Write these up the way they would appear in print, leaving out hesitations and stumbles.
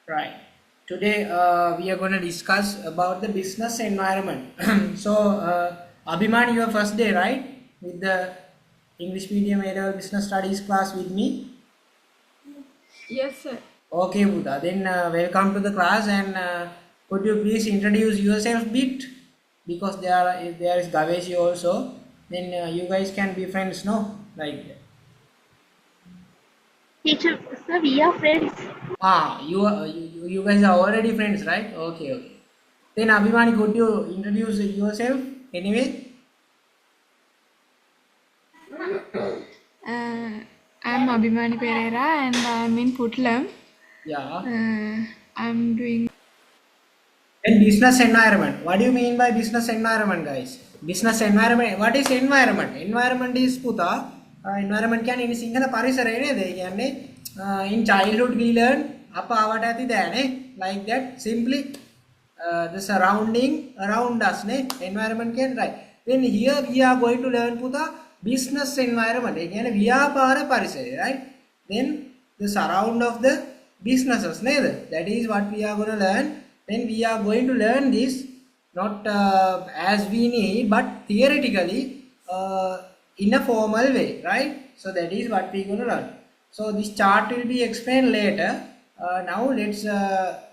Right. Today we are going to discuss about the business environment. So, Abhiman, your first day, right? With the English medium A-level business studies class with me. Yes, sir. Okay, Buddha. Then welcome to the class and could you please introduce yourself bit because there is Gaveshi also. Then you guys can be friends, no? Like that. Teacher, sir, we are friends. You guys are already friends, right? Okay, okay. Then Abhimani, could you introduce yourself anyway? Uh, I'm Abhimani Pereira and I'm in Putlam. Yeah. I'm doing. Then business environment. What do you mean by business environment, guys? Business environment. What is environment? Environment is puta. Environment කියන්නේ ඉනි සිංහල පරිසරය නේද? ඒ කියන්නේ in childhood we learn අප ආවට ඇති දෑනේ like that simply the surrounding around us නේ environment කියන්නේ right. Then here we are going to learn puta business environment. ඒ කියන්නේ ව්‍යාපාර පරිසරය right. Then the surround of the businesses නේද? That is what we are going to learn. Then we are going to learn this not as we need but theoretically in a formal way, right? So that is what we are going to learn. So this chart will be explained later. Now let's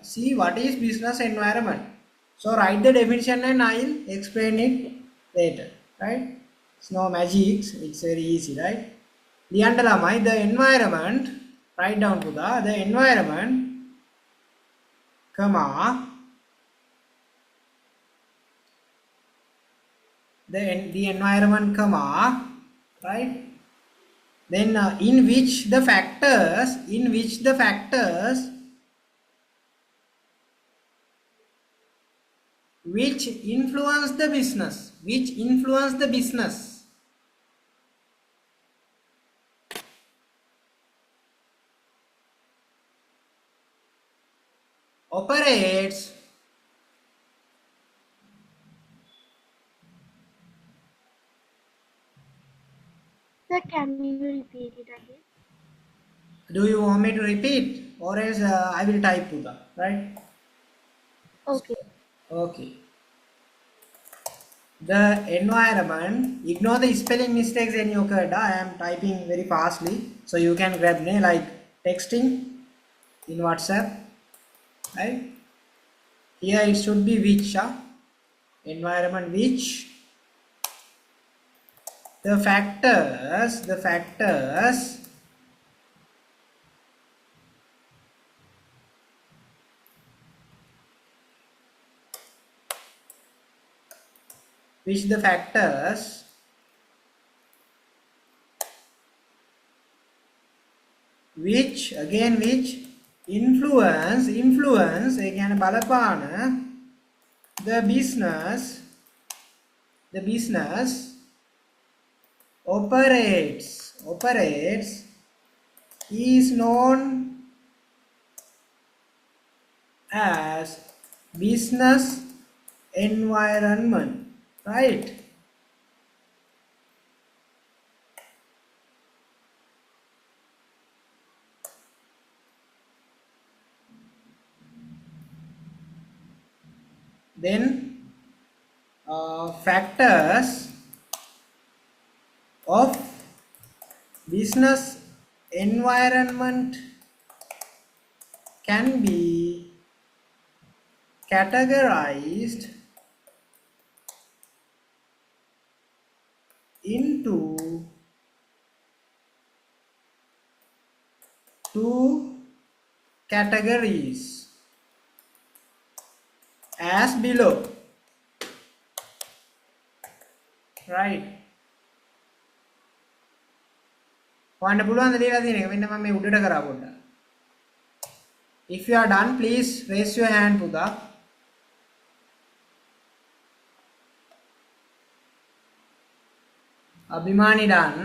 see what is business environment. So write the definition and I'll explain it later, right? It's no magic, it's very easy, right? The environment, write down to the environment comma the environment comma right, then in which the factors which influence the business operates. Sir, can you repeat it again? Do you want me to repeat or else I will type to the right? Okay. Okay. The environment, ignore the spelling mistakes any occurred. I am typing very fastly, so you can grab me like texting in WhatsApp, right? Here it should be which, environment which the factors which the factors which influence again balapana the business operates is known as business environment, right? Then factors of business environment can be categorized into two categories as below, right? ඔයන්න පුළුවන් ද ලියලා තියෙන එක මෙන්න මම මේ උඩට කරා පොඩ්ඩක්. If you are done, please raise your hand පුතා. Abhimani done.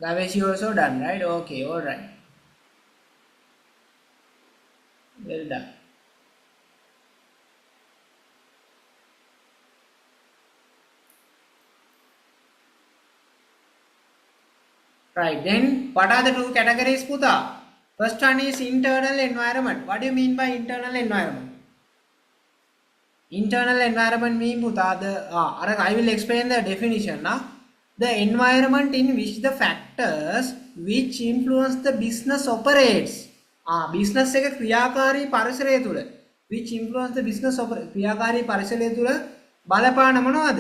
Gaveshi also done, right? Okay, all right. Well done. Right. Then what are the two categories, Puta? First one is internal environment. What do you mean by internal environment? Internal environment mean, Puta, I will explain the definition. Now, the environment in which the factors which influence the business operates. Business එක ක්‍රියාකාරී පරිසරය තුල which influence the business ක්‍රියාකාරී පරිසරය තුල බලපාන මොනවද?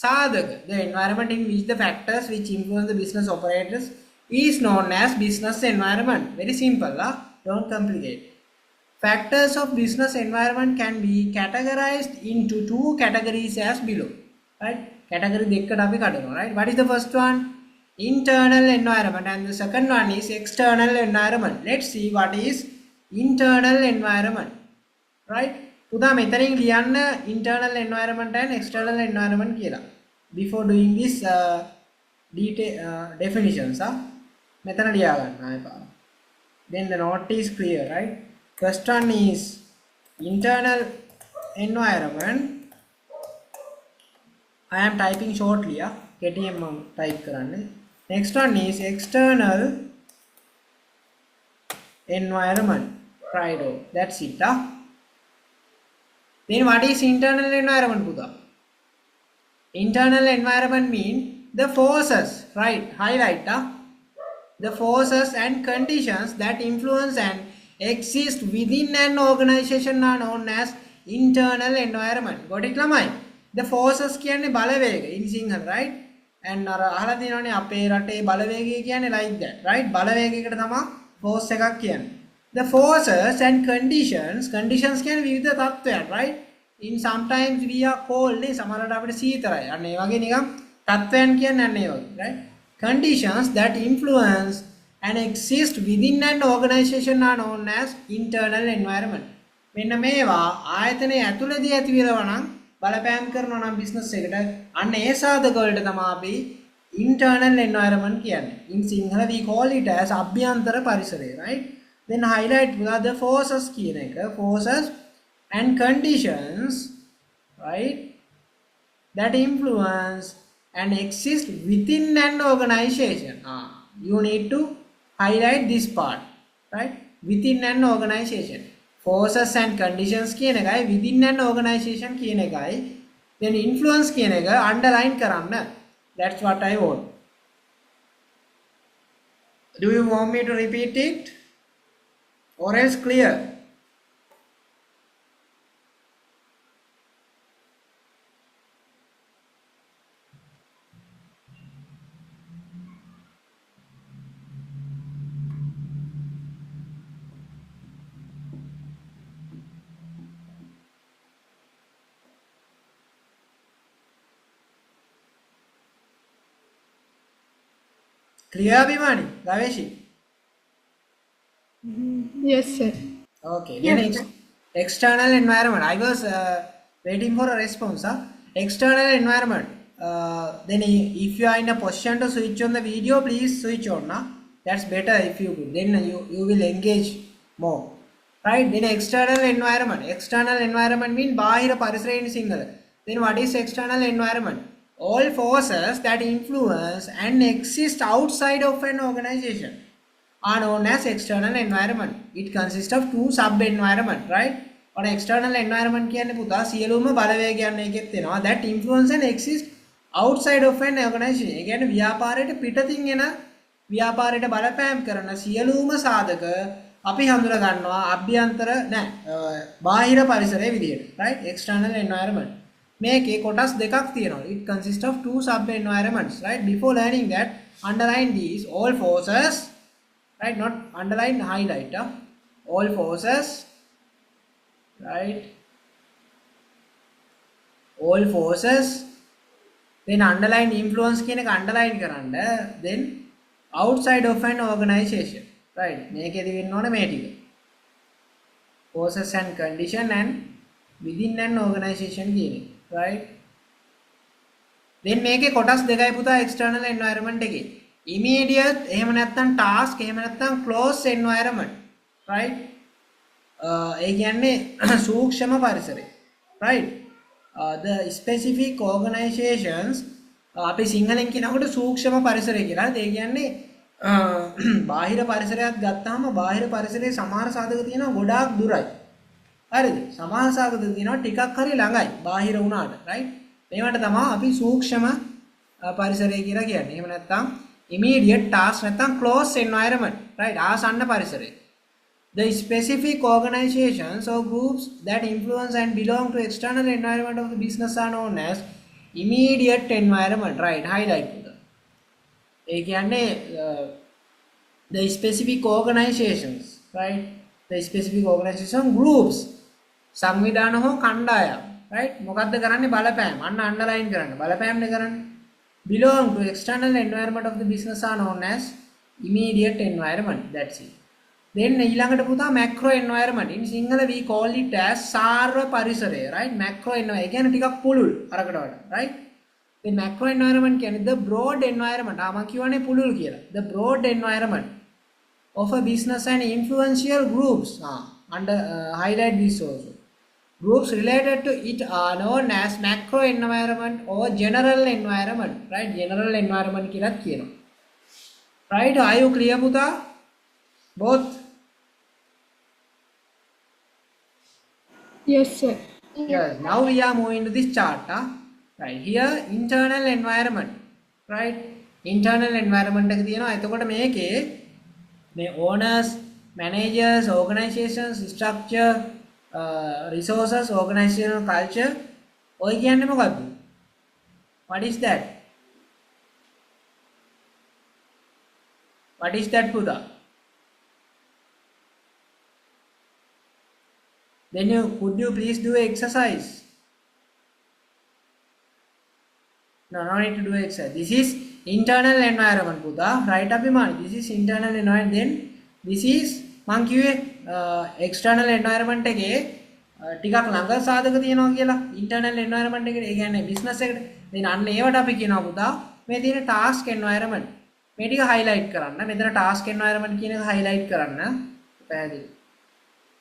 සාධක. The environment in which the factors which influence the business operators is known as business environment. Very simple, don't complicate. Factors of business environment can be categorized into two categories as below. Right? Category දෙකකට අපි කඩනවා. Right? What is the first one? Internal environment, and the second one is external environment. Let's see what is internal environment. Right? පුතා මෙතනින් ලියන්න internal environment and external environment කියලා. Before doing this definitions, මෙතන ලියා ගන්න ආයෙ පාර. Then the note is clear, right? First one is internal environment. I am typing shortly, KTM type කරන්නේ. Next one is external environment. Right, that's it. Then what is internal environment, Buddha? Internal environment mean the forces, right? Highlight the forces and conditions that influence and exist within an organization are known as internal environment. Got it, lamai? The forces කියන්නේ බලවේග in Sinhala, right? And අහලා තියෙනවානේ අපේ රටේ බලවේගය කියන්නේ like that, right? බලවේගයකට තමයි force එකක් කියන්නේ. The forces and conditions කියන්නේ විවිධ තත්ත්වයන්, right? In sometimes we are cold නේ සමහරවිට අපිට සීතලයි. අන්න ඒ වගේ නිකන් තත්ත්වයන් කියන්නේ අන්න ඒ වගේ, right? Conditions that influence and exist within an organization are known as internal environment. මෙන්න මේවා ආයතනයේ ඇතුළේදී ඇති වෙනවා නම් බලපෑම් කරනවා නම් business එකට අන්න ඒ සාධක වලට තමයි අපි internal environment කියන්නේ. In Sinhala we call it as අභ්‍යන්තර පරිසරය, right? Then highlight the forces කියන එක, forces and conditions, right, that influence and exist within an organization. You need to highlight this part, right? Within an organization. Forces and conditions කියන එකයි within an organization කියන එකයි. Then influence කියන එක underline කරන්න. That's what I want. Do you want me to repeat it or else clear? Clear, Abhimani? Gaveshi? Yes, sir. Okay. Then external environment. I was waiting for a response. External environment. Then if you are in a position to switch on the video, please switch on. That's better if you could. Then you will engage more. Right? Then external environment. External environment means bahira parisara in Sinhala. Then what is external environment? All forces that influence and exist outside of an organization are known as external environment. It consists of two sub-environment, right? Or external environment කියන්නේ පුතා සියලුම බලවේගයන් එකෙත් වෙනවා that influence and exist outside of an organization. ඒ කියන්නේ ව්‍යාපාරයට පිටතින් එන ව්‍යාපාරයට බලපෑම් කරන සියලුම සාධක අපි හඳුනා ගන්නවා අභ්‍යන්තර බාහිර පරිසරයේ විදියට, right? External environment. මේකේ කොටස් දෙකක් තියෙනවා. It consists of two sub-environments, right? Before learning that, underline these all forces, right? Not underline, highlight. All forces, right? All forces. Then underline influence කියන එක underline කරන්න. Then outside of an organization, right? මේකෙදි වෙන්න ඕනේ මේ ටික. Forces and condition and within an organization කියන එක. Right? Then මේකේ කොටස් දෙකයි පුතා external environment එකේ. Immediate එහෙම නැත්නම් task එහෙම නැත්නම් close environment. Right? ඒ කියන්නේ සූක්ෂම පරිසරය. Right? The specific organizations අපි සිංහලෙන් කියනකොට සූක්ෂම පරිසරය කියලා. ඒ කියන්නේ බාහිර පරිසරයක් ගත්තාම බාහිර පරිසරයේ සමහර සාධක තියෙනවා ගොඩාක් දුරයි. හරිද? සමහර සාධක තියෙනවා ටිකක් හරි ළඟයි බාහිර වුණාට. right? මේවට තමයි අපි සූක්ෂම පරිසරය කියලා කියන්නේ. එහෙම නැත්නම් immediate task නැත්නම් close environment. right? ආසන්න පරිසරය. The specific organizations or groups that influence and belong to external environment of the business are known as immediate environment. Right? Highlight. ඒ කියන්නේ the specific organizations, right? The specific organization groups සංවිධාන හෝ කණ්ඩායම්, right? මොකද්ද කරන්නේ බලපෑම්. අන්න underline කරන්න. බලපෑම්නේ කරන්නේ. belong to external environment of the business are known as immediate environment. That's it. Then ඊළඟට පුතා macro environment. in sinhala we call it as සාර්ව පරිසරය, right? macro environment. ඒ කියන්නේ ටිකක් පුළුල් අරකට වඩා, right? the macro environment කියන්නේ the broad environment. මම කියවනේ පුළුල් කියලා. the broad environment of a business and influential groups. Under highlight this also. Groups related to it are known as macro environment or general environment. Right? General environment කියලාත් කියනවා. Right? Are you clear පුතා? Both? Yes, sir. Yes. Now we are moving to this chart. Right? Here internal environment. Right? Internal environment එක තියෙනවා. එතකොට මේකේ මේ owners, managers, organizations, structure, resources, organizational culture ඔය කියන්නේ මොකද්ද? What is that? What is that පුතා? Then could you please do an exercise? No need to do exercise. This is internal environment පුතා. Right අභිමානි. This is internal environment. Then this is මං කිව්වේ external environment එකේ ටිකක් ළඟ සාධක තියෙනවා කියලා. internal environment එකේ ඒ කියන්නේ business එකට. then අන්න ඒවට අපි කියනවා පුතා මේ තියෙන task environment. මේ ටික highlight කරන්න. මෙතන task environment කියන එක highlight කරන්න. පැහැදිලි.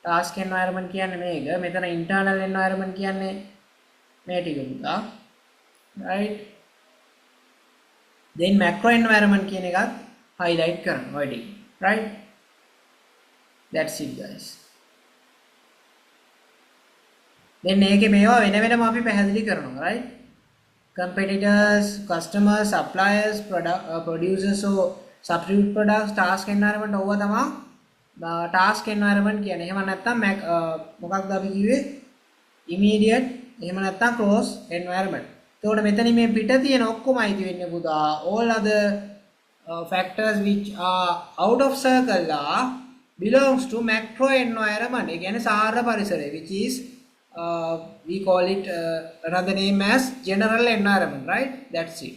task environment කියන්නේ මේක. මෙතන internal environment කියන්නේ මේ ටික පුතා. right? then macro environment කියන එකත් highlight කරන්න ඔය ටික. right? That's it guys. then මේකේ මේවා වෙන වෙනම අපි පැහැදිලි කරනවා. right? competitors, customers, suppliers, producers or substitute products, task environment ඕවා තමයි task environment කියන්නේ. එහෙම නැත්නම් මොකක්ද අපි කිව්වේ immediate එහෙම නැත්නම් close environment. එතකොට මෙතන මේ පිට තියෙන ඔක්කොමයි තියෙන්නේ පුතා all other factors which are out of circle are belongs to macro environment. ඒ කියන්නේ සාර්ව පරිසරය which is we call it another name as general environment. Right? That's it.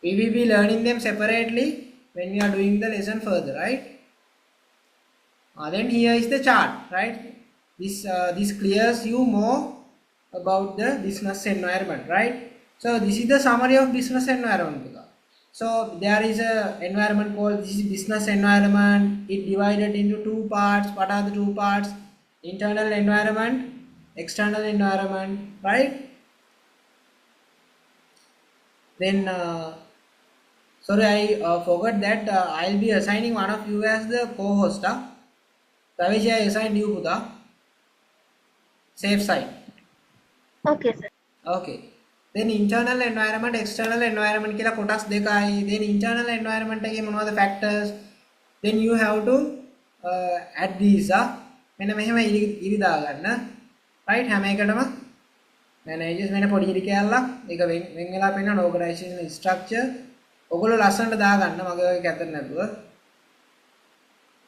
We will be learning them separately when we are doing the lesson further. Right? Then here is the chart. Right? This clears you more about the business environment. Right? So this is the summary of business environment. So there is a environment called this is business environment. It divided into two parts. What are the two parts? Internal environment, external environment. Right? Then sorry, I forgot that I'll be assigning one of you as the co-host. Tavish, I assigned you Buddha. Safe side. Okay, sir. Okay. Then internal environment, external environment කියලා කොටස් දෙකයි. Then internal environment එකේ මොනවද factors? Then you have to add these. මෙන්න මෙහෙම ඉරි දාගන්න. right? හැම එකටම managers වෙන පොඩි ඉරි කැලලක් ඒක වෙන් වෙලා පෙන්නන organizational structure. ඔයගොල්ලෝ ලස්සනට දාගන්න මගේ ඔය කැතර නැතුව.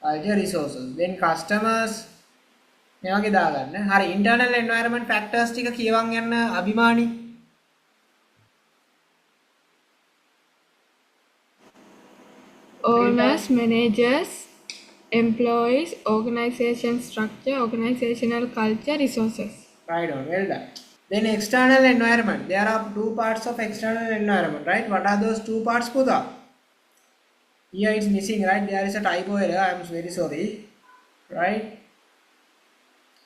culture resources. Then customers මේ වගේ දාගන්න. හරි internal environment factors ටික කියවන් යන්න අභිමානි. Owners, managers, employees, organization structure, organizational culture, resources. Right on, well done. Then external environment. There are two parts of external environment, right? What are those two parts, Pudha? Here it's missing, right? There is a typo error. I am very sorry. Right?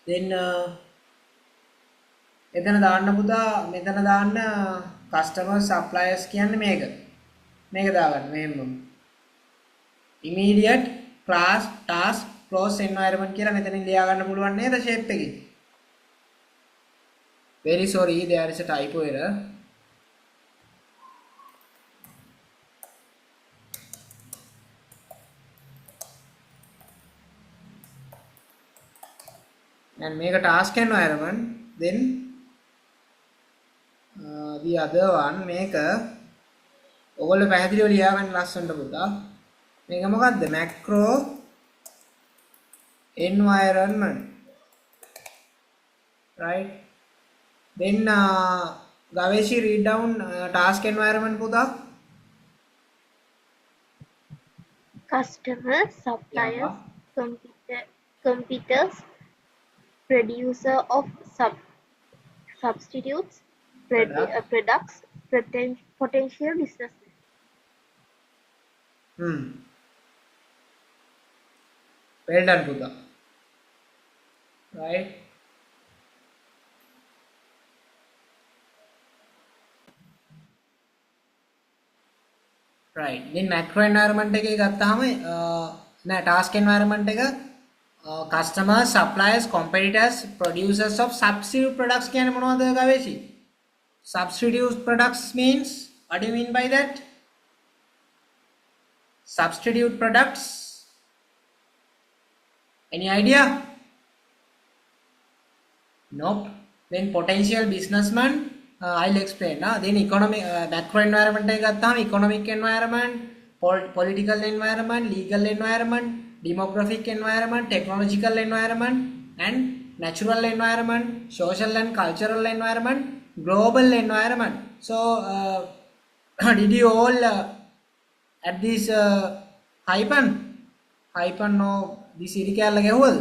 Then එතන දාන්න පුතා මෙතන දාන්න customers suppliers කියන්නේ මේක දාගන්න මෙහෙම immediate class task close environment කියලා මෙතනින් ලියා ගන්න පුළුවන් නේද shape එකේ. Very sorry, there is a typo error. And make a task environment. Then the other one make a ඔයගොල්ලෝ පැහැදිලිව ලියා ගන්න ලස්සනට පුතා. මේක මොකද්ද? macro environment. Right? Then Gaveshi read down task environment puta. Customers, suppliers, Yeah. competitors, producer of substitutes, products, potential business. Well done puta. Right? Right. Then macro environment එකේ ගත්තාම නෑ task environment එක customers, suppliers, competitors, producers of substitute products කියන්නේ මොනවද ගවේෂි? Substitute products means what do you mean by that? Substitute products. Any idea? Nope. Then potential businessman. I'll explain. Then economic macro environment එක ගත්තාම economic environment, political environment, legal environment, demographic environment, technological environment, and natural environment, social and cultural environment, global environment. So did you all at this hyphen no this ඉරිකැල්ල ගැහුවද?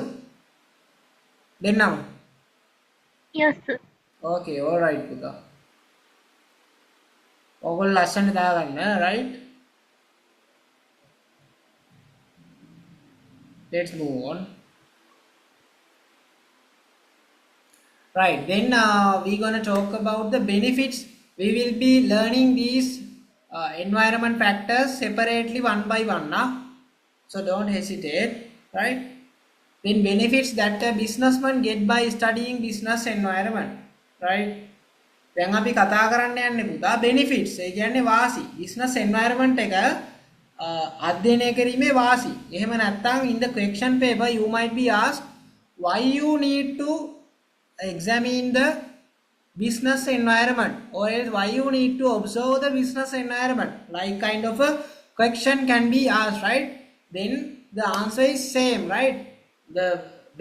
දෙන්නම? Yes, sir. Okay, all right පුතා. ඔයගොල්ලෝ ලස්සන දාගන්න, right? Let's move on. Right, then we're going to talk about the benefits. We will be learning these environment factors separately one by one. So don't hesitate, right? Then benefits that a businessman get by studying business environment, right? දැන් අපි කතා කරන්න යන්නේ පුතා benefits. ඒ කියන්නේ වාසි. business environment එක අධ්‍යයනය කිරීමේ වාසි. එහෙම නැත්නම් in the question paper you might be asked why you need to examine the business environment or else why you need to observe the business environment. Like kind of a question can be asked, right? Then the answer is same, right? The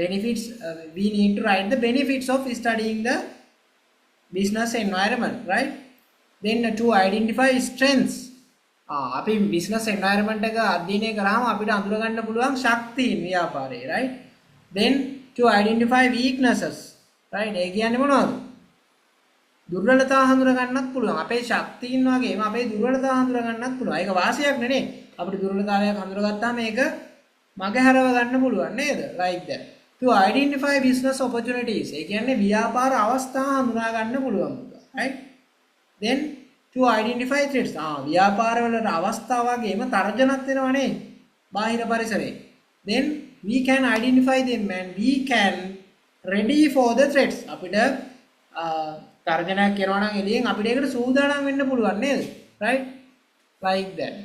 benefits we need to write the benefits of studying the business environment, right? Then to identify strengths. අපි business environment එක අධ්‍යයනය කරාම අපිට අඳුර ගන්න පුළුවන් ශක්තියින් ව්‍යාපාරේ, right? Then to identify weaknesses, right? ඒ කියන්නේ මොනවද? දුර්වලතා හඳුනා ගන්නත් පුළුවන්. අපේ ශක්තියින් වගේම අපේ දුර්වලතා හඳුනා ගන්නත් පුළුවන්. ඒක වාසියක් නෙනේ. අපිට දුර්වලතාවයක් හඳුනාගත්තාම ඒක මගහැරව ගන්න පුළුවන් නේද? Like that. To identify business opportunities. ඒ කියන්නේ ව්‍යාපාර අවස්ථා හඳුනා ගන්න පුළුවන්. Right? Then to identify threats. ව්‍යාපාර වලට අවස්ථා වගේම තර්ජනත් වෙනවනේ බාහිර පරිසරේ. Then we can identify them and we can ready for the threats. අපිට තර්ජනයක් කරනවා නම් එළියෙන් අපිට ඒකට සූදානම් වෙන්න පුළුවන් නේද? Right? Like that.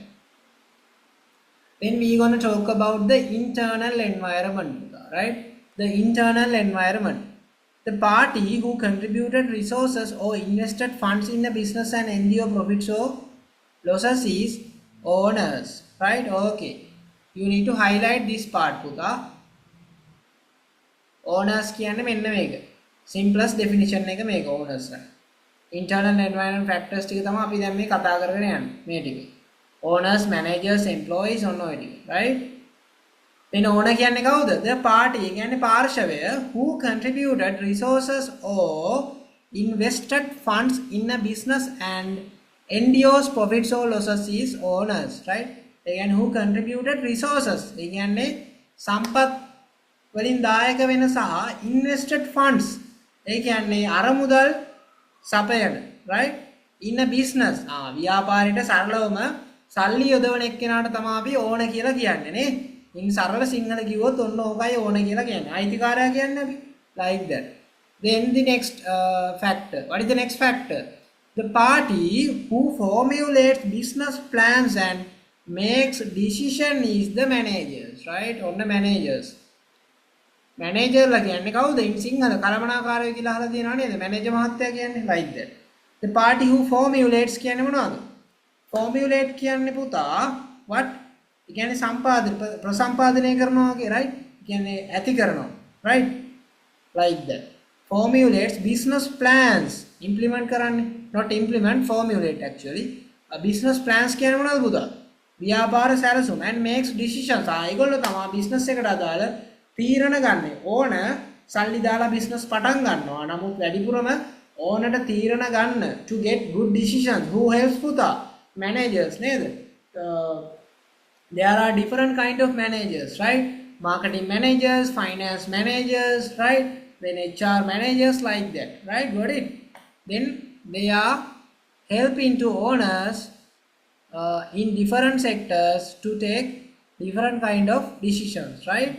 Then we going to talk about the internal environment, right? The internal environment. The party who contributed resources or invested funds in the business and endure profits or losses is owners, right? Okay. You need to highlight this part, Puta. Owners කියන්නේ මෙන්න මේක. Simplest definition එක මේක owners. Internal environment factors ටික තමයි අපි දැන් මේ කතා කරගෙන යන්නේ මේ ටික. Owners, managers, employees ඔන්න ඔය ටික, right? Then owner කියන්නේ කවුද? The party කියන්නේ පාර්ශවය who contributed resources or invested funds in a business and endures profits or losses is owners, right? ඒ කියන්නේ who contributed resources. ඒ කියන්නේ සම්පත් වලින් දායක වෙන සහ invested funds. ඒ කියන්නේ අරමුදල් සපයන, right? In a business. ව්‍යාපාරයට සරලවම සල්ලි යොදවන එක්කෙනාට තමයි අපි ඕන කියලා කියන්නේ නේ. ඉන් සරල සිංහල කිව්වොත් ඔන්න ඕකයි ඕන කියලා කියන්නේ. අයිතිකාරයා කියන්නේ අපි. Like that. Then the next factor. What is the next factor? The party who formulates business plans and makes decision is the managers, right? On the managers. Manager ලා කියන්නේ කවුද? in සිංහල කළමනාකාරයෝ කියලා අහලා තියෙනව නේද? manager මහත්තයා කියන්නේ like that. The party who formulates කියන්නේ මොනවද? formulate කියන්නේ පුතා what? ඒ කියන්නේ සම්පාදන ප්‍රසම්පාදනය කරනවා වගේ right? ඒ කියන්නේ ඇති කරනවා right? Like that. Formulates business plans. Implement කරන්නේ not implement formulate actually. Business plans කියන්නේ මොනවද පුතා? ව්‍යාපාර සැලසුම් and makes decisions. ඒගොල්ලෝ තමයි business එකට අදාළ තීරණ ගන්න. ඕන සල්ලි දාලා business පටන් ගන්නවා. නමුත් වැඩිපුරම ඕනට තීරණ ගන්න to get good decisions. Who helps පුතා? Managers නේද? There are different kind of managers, right? Marketing managers, finance managers, right? Then HR managers like that, right? Got it? Then they are helping to owners in different sectors to take different kind of decisions, right?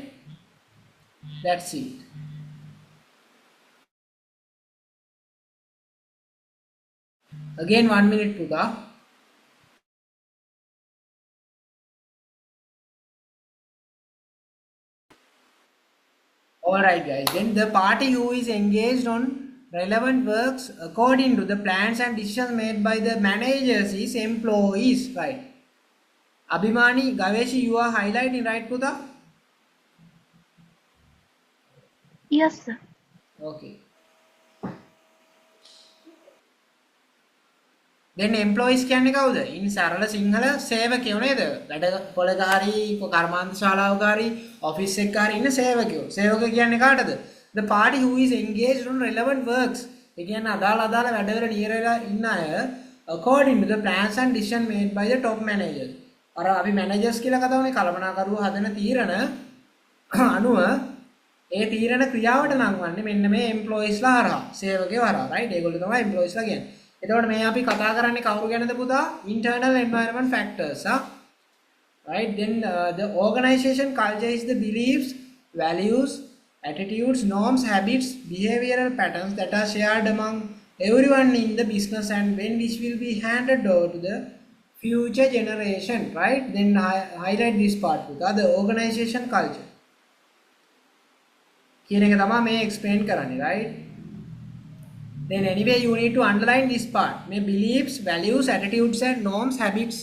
That's it. Again 1 minute Puga. Alright guys, then the party who is engaged on relevant works according to the plans and decisions made by the managers is employees, right? Abhimani, Gaveshi, you are highlighting, right Puda? Yes, sir. Okay. Then employees කියන්නේ කවුද? ඉන් සරල සිංහල සේවකයෝ නේද? වැඩ පොළකාරී, කර්මාන්ත ශාලාවකාරී, office එකකාරී ඉන්න සේවකයෝ. සේවක කියන්නේ කාටද? The party who is engaged on relevant works. ඒ කියන්නේ අදාළ වැඩවල නියරලා ඉන්න අය according to the plans and decision made by the top managers. අර අපි managers කියලා කතා වුණේ කළමනාකරුවෝ හදන තීරණ අනුව ඒ තීරණ ක්‍රියාවට නංවන්නේ මෙන්න මේ employees ලා හරහා, සේවකයෝ හරහා, right? ඒගොල්ලෝ තමයි employees ලා කියන්නේ. එතකොට මේ අපි කතා කරන්නේ කවුරු ගැනද පුතා? Internal environment factors, right? Then the organization culture is the beliefs, values, attitudes, norms, habits, behavioral patterns that are shared among everyone in the business and when which will be handed over to the future generation, right? Then highlight this part පුතා, the organization culture කියන එක තමයි මේ explain කරන්නේ, right? Then anyway you need to underline this part. May beliefs, values, attitudes and norms, habits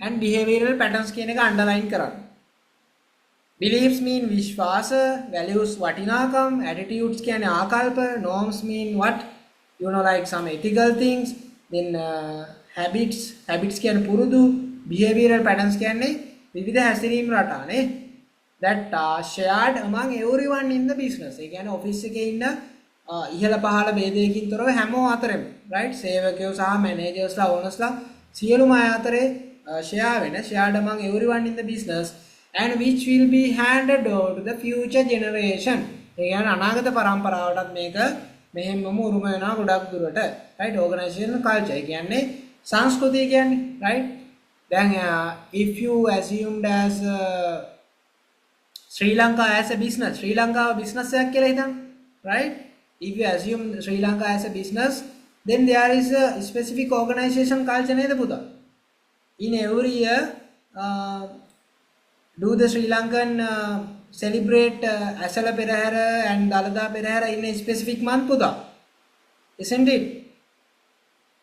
and behavioral patterns කියන එක underline කරන්න. Beliefs mean විශ්වාස, values වටිනාකම්, attitudes කියන්නේ ආකල්ප, norms mean what? You know, like some ethical things. Then habits කියන්නේ පුරුදු, behavioral patterns කියන්නේ විවිධ හැසිරීම් රටා නේ. That are shared among everyone in the business. ඒ කියන්නේ office එකේ ඉන්න ඉහළ පහළ ભેදයකින් තොරව හැමෝ අතරෙම right සේවකයෝ සහ managers ලා owners ලා සියලුම අය අතරේ share වෙන shared among everyone in the business and which will be handed over to the future generation. ඒ කියන්නේ අනාගත පරම්පරාවටත් මේක මෙහෙමම උරුම වෙනවා ගොඩක් දුරට right organizational culture. ඒ කියන්නේ සංස්කෘතිය කියන්නේ right. දැන් if you assumed as Sri Lanka as a business, Sri Lanka business එකක් කියලා හිතන්න right. If you assume Sri Lanka as a business, then there is a specific organization culture neda puta. In every year, do the Sri Lankan celebrate Asala Perahera and Dalada Perahera in a specific month puta? Isn't it?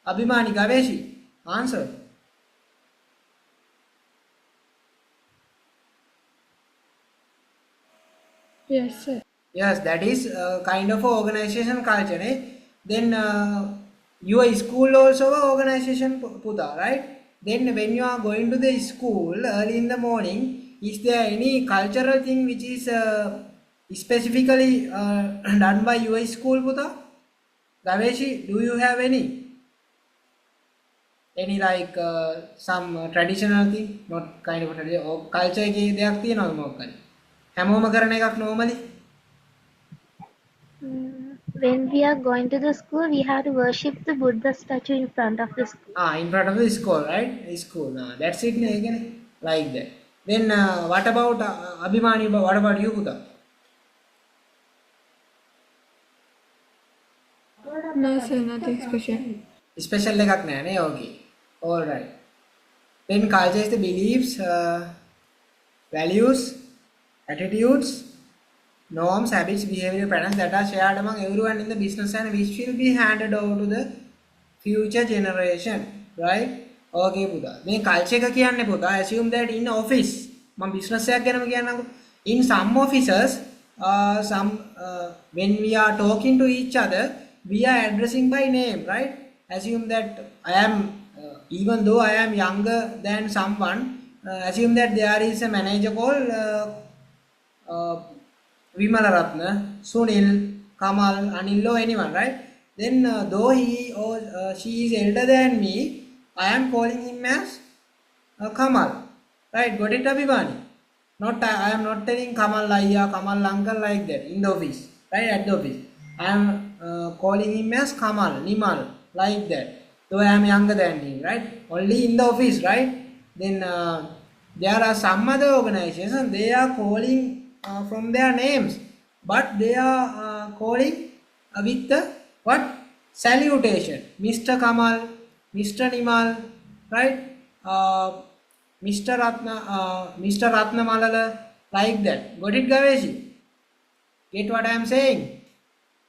Abhimani Gaveshi, answer. Yes, sir. Yes, that is kind of a organization culture. Then your school also a organization puta, right? Then when you are going to the school early in the morning, is there any cultural thing which is specifically done by your school puta? Gaveshi, do you have any? Any like some traditional thing, not kind of a tradition, or culture එකේ දෙයක් තියෙනවද මොකක්ද? හැමෝම කරන එකක් normally? when we are going to the school, we have to worship the Buddha statue in front of the school. In front of the school, right? School. That's it. Again, like that. Then what about Abhimani? What about you, Buddha? No, sir, nothing special. Special එකක් නෑ නේ. Okay. All right. Then culture is the beliefs, values, attitudes, norms, habits, behavior patterns that are shared among everyone in the business and which will be handed over to the future generation, right? Okay, පුතා. මේ culture එක කියන්නේ පුතා, assume that in office මම business එකක් ගැනම කියන්නම්කෝ. In some offices, when we are talking to each other, we are addressing by name, right? Assume that I am, even though I am younger than someone, assume that there is a manager called Vimalaratna, Sunil, Kamal, Anil, or anyone, right? Then though he or she is elder than me, I am calling him as Kamal, right? Got it, Abhimani? Not I am not telling Kamal Laya, Kamal uncle like that in the office, right? At the office, I am calling him as Kamal, Nimal, like that. Though I am younger than him, right? Only in the office, right? Then there are some other organizations, they are calling from their names, but they are calling with the what? Salutation. Mr. Kamal, Mr. Nimal, right? Mr. Ratna Malala, like that. Got it, Gaveshi? Get what I am saying?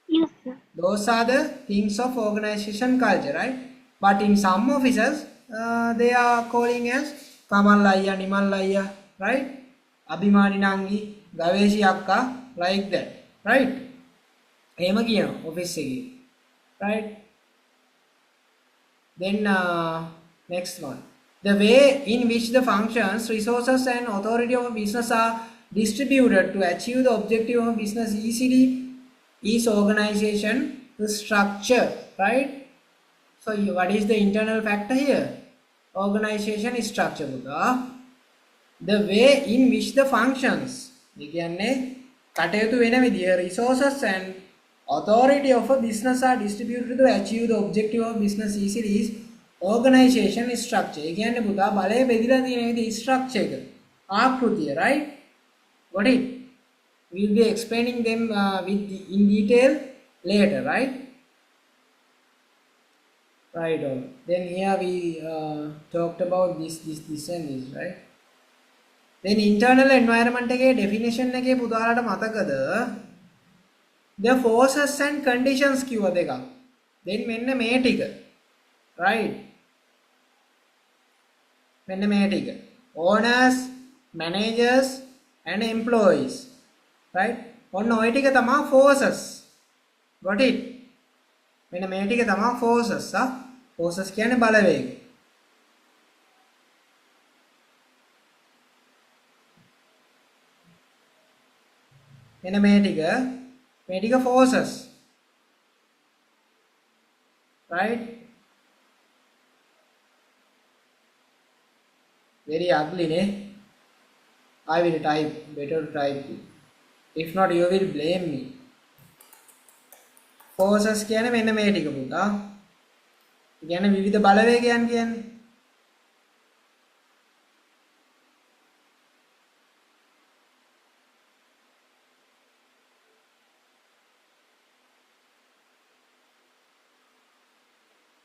Yes, sir. Those are the things of organization culture, right? But in some offices, they are calling as Kamal Laya, Nimal Laya, right? Abhimani Nangi, Gaveshi Akka, like that, right? එහෙම කියනවා office එකේ, right? Then next one, the way in which the functions, resources and authority of a business are distributed to achieve the objective of a business easily is organization structure, right? So what is the internal factor here? Organization structure. The way in which the functions, ඒ කියන්නේ කටයුතු වෙන විදිය, resources and authority of a business are distributed to achieve the objective of business easily is organization structure. ඒ කියන්නේ පුතා බලය බෙදලා තියෙන විදිය structure එක, ආකෘතිය, right? Got it? We will be explaining them in detail later, right? Right on. Then here we talked about this and this, right? Then internal environment එකේ definition එකේ පුතාලට මතකද? The forces and conditions කිව්ව දෙකක්. Then මෙන්න මේ ටික. Right? මෙන්න මේ ටික. Owners, managers and employees. Right? ඔන්න ඔය ටික තමයි forces. Got it? මෙන්න මේ ටික තමයි forces. Forces කියන්නේ බලවේග. මෙන්න මේ ටික forces, right? Very ugly, ne? I will type, better to type. If not, you will blame me. Forces කියන්නේ මෙන්න මේ ටික පුතා. කියන්නේ විවිධ බලවේගයන් කියන්නේ.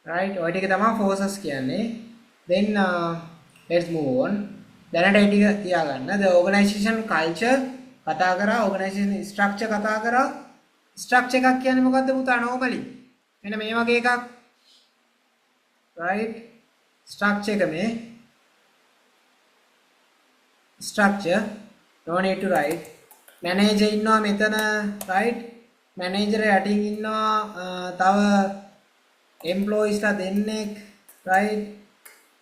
Right? ඔය ටික තමයි forces කියන්නේ. Then let's move on. දැනට ඒ ටික තියාගන්න. The organization culture කතා කරා, organization structure කතා කරා. Structure එකක් කියන්නේ මොකද්ද පුතා normally? මෙන්න මේ වගේ එකක්. Right? Structure එක මේ. Structure, no need to write. Manager ඉන්නවා මෙතන, right? Manager යටින් ඉන්නවා තව employees ලා දෙන්නෙක්, right?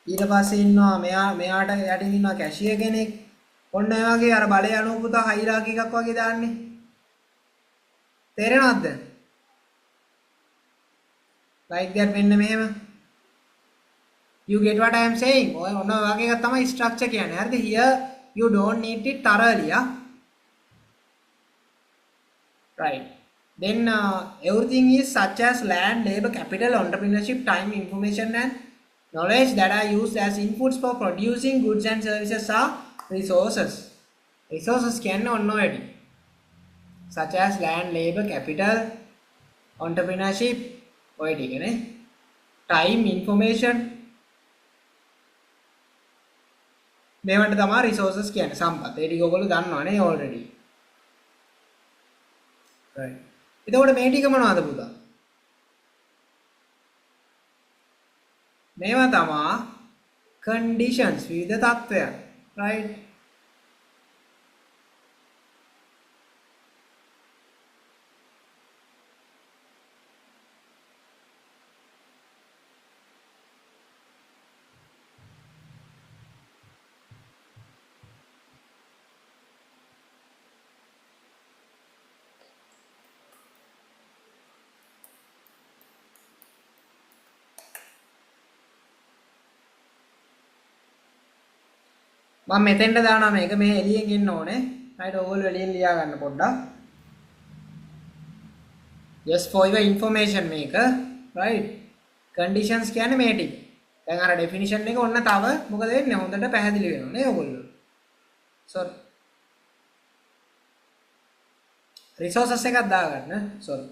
ඊට පස්සේ ඉන්නවා මෙයාට යටින් ඉන්නවා cashier කෙනෙක්. ඔන්න ඔය වගේ අර බලය අනුව පුතා hierarchy එකක් වගේ දාන්නේ. තේරෙනවද? Like that මෙන්න මෙහෙම. You get what I am saying? ඔය ඔන්න ඔය වගේ එකක් තමයි structure කියන්නේ. හරිද? Here you don't need it thoroughly, yeah? Right. Then everything is such as land, labor, capital, entrepreneurship, time, information and knowledge that are used as inputs for producing goods and services are resources. Resources can only such as land, labor, capital, entrepreneurship, time, information, මේවට තමයි resources කියන්නේ සම්පත්. ඒ ටික ඔයගොල්ලෝ දන්නවනේ already. right. එතකොට මේ ටික මොනවද පුතා? මේවා තමයි conditions විවිධ තත්ත්වයන්. right. මම මෙතෙන්ට දානවා මේක මේ එළියෙන් එන්න ඕනේ. right ඔයගොල්ලෝ එළියෙන් ලියා ගන්න පොඩ්ඩක්. just for your information මේක right conditions කියන්නේ මේ ටික. දැන් අර definition එක ඔන්න තව මොකද වෙන්නේ හොඳට පැහැදිලි වෙනවා නේ ඔයගොල්ලෝ. sorry resources එකක් දාගන්න. sorry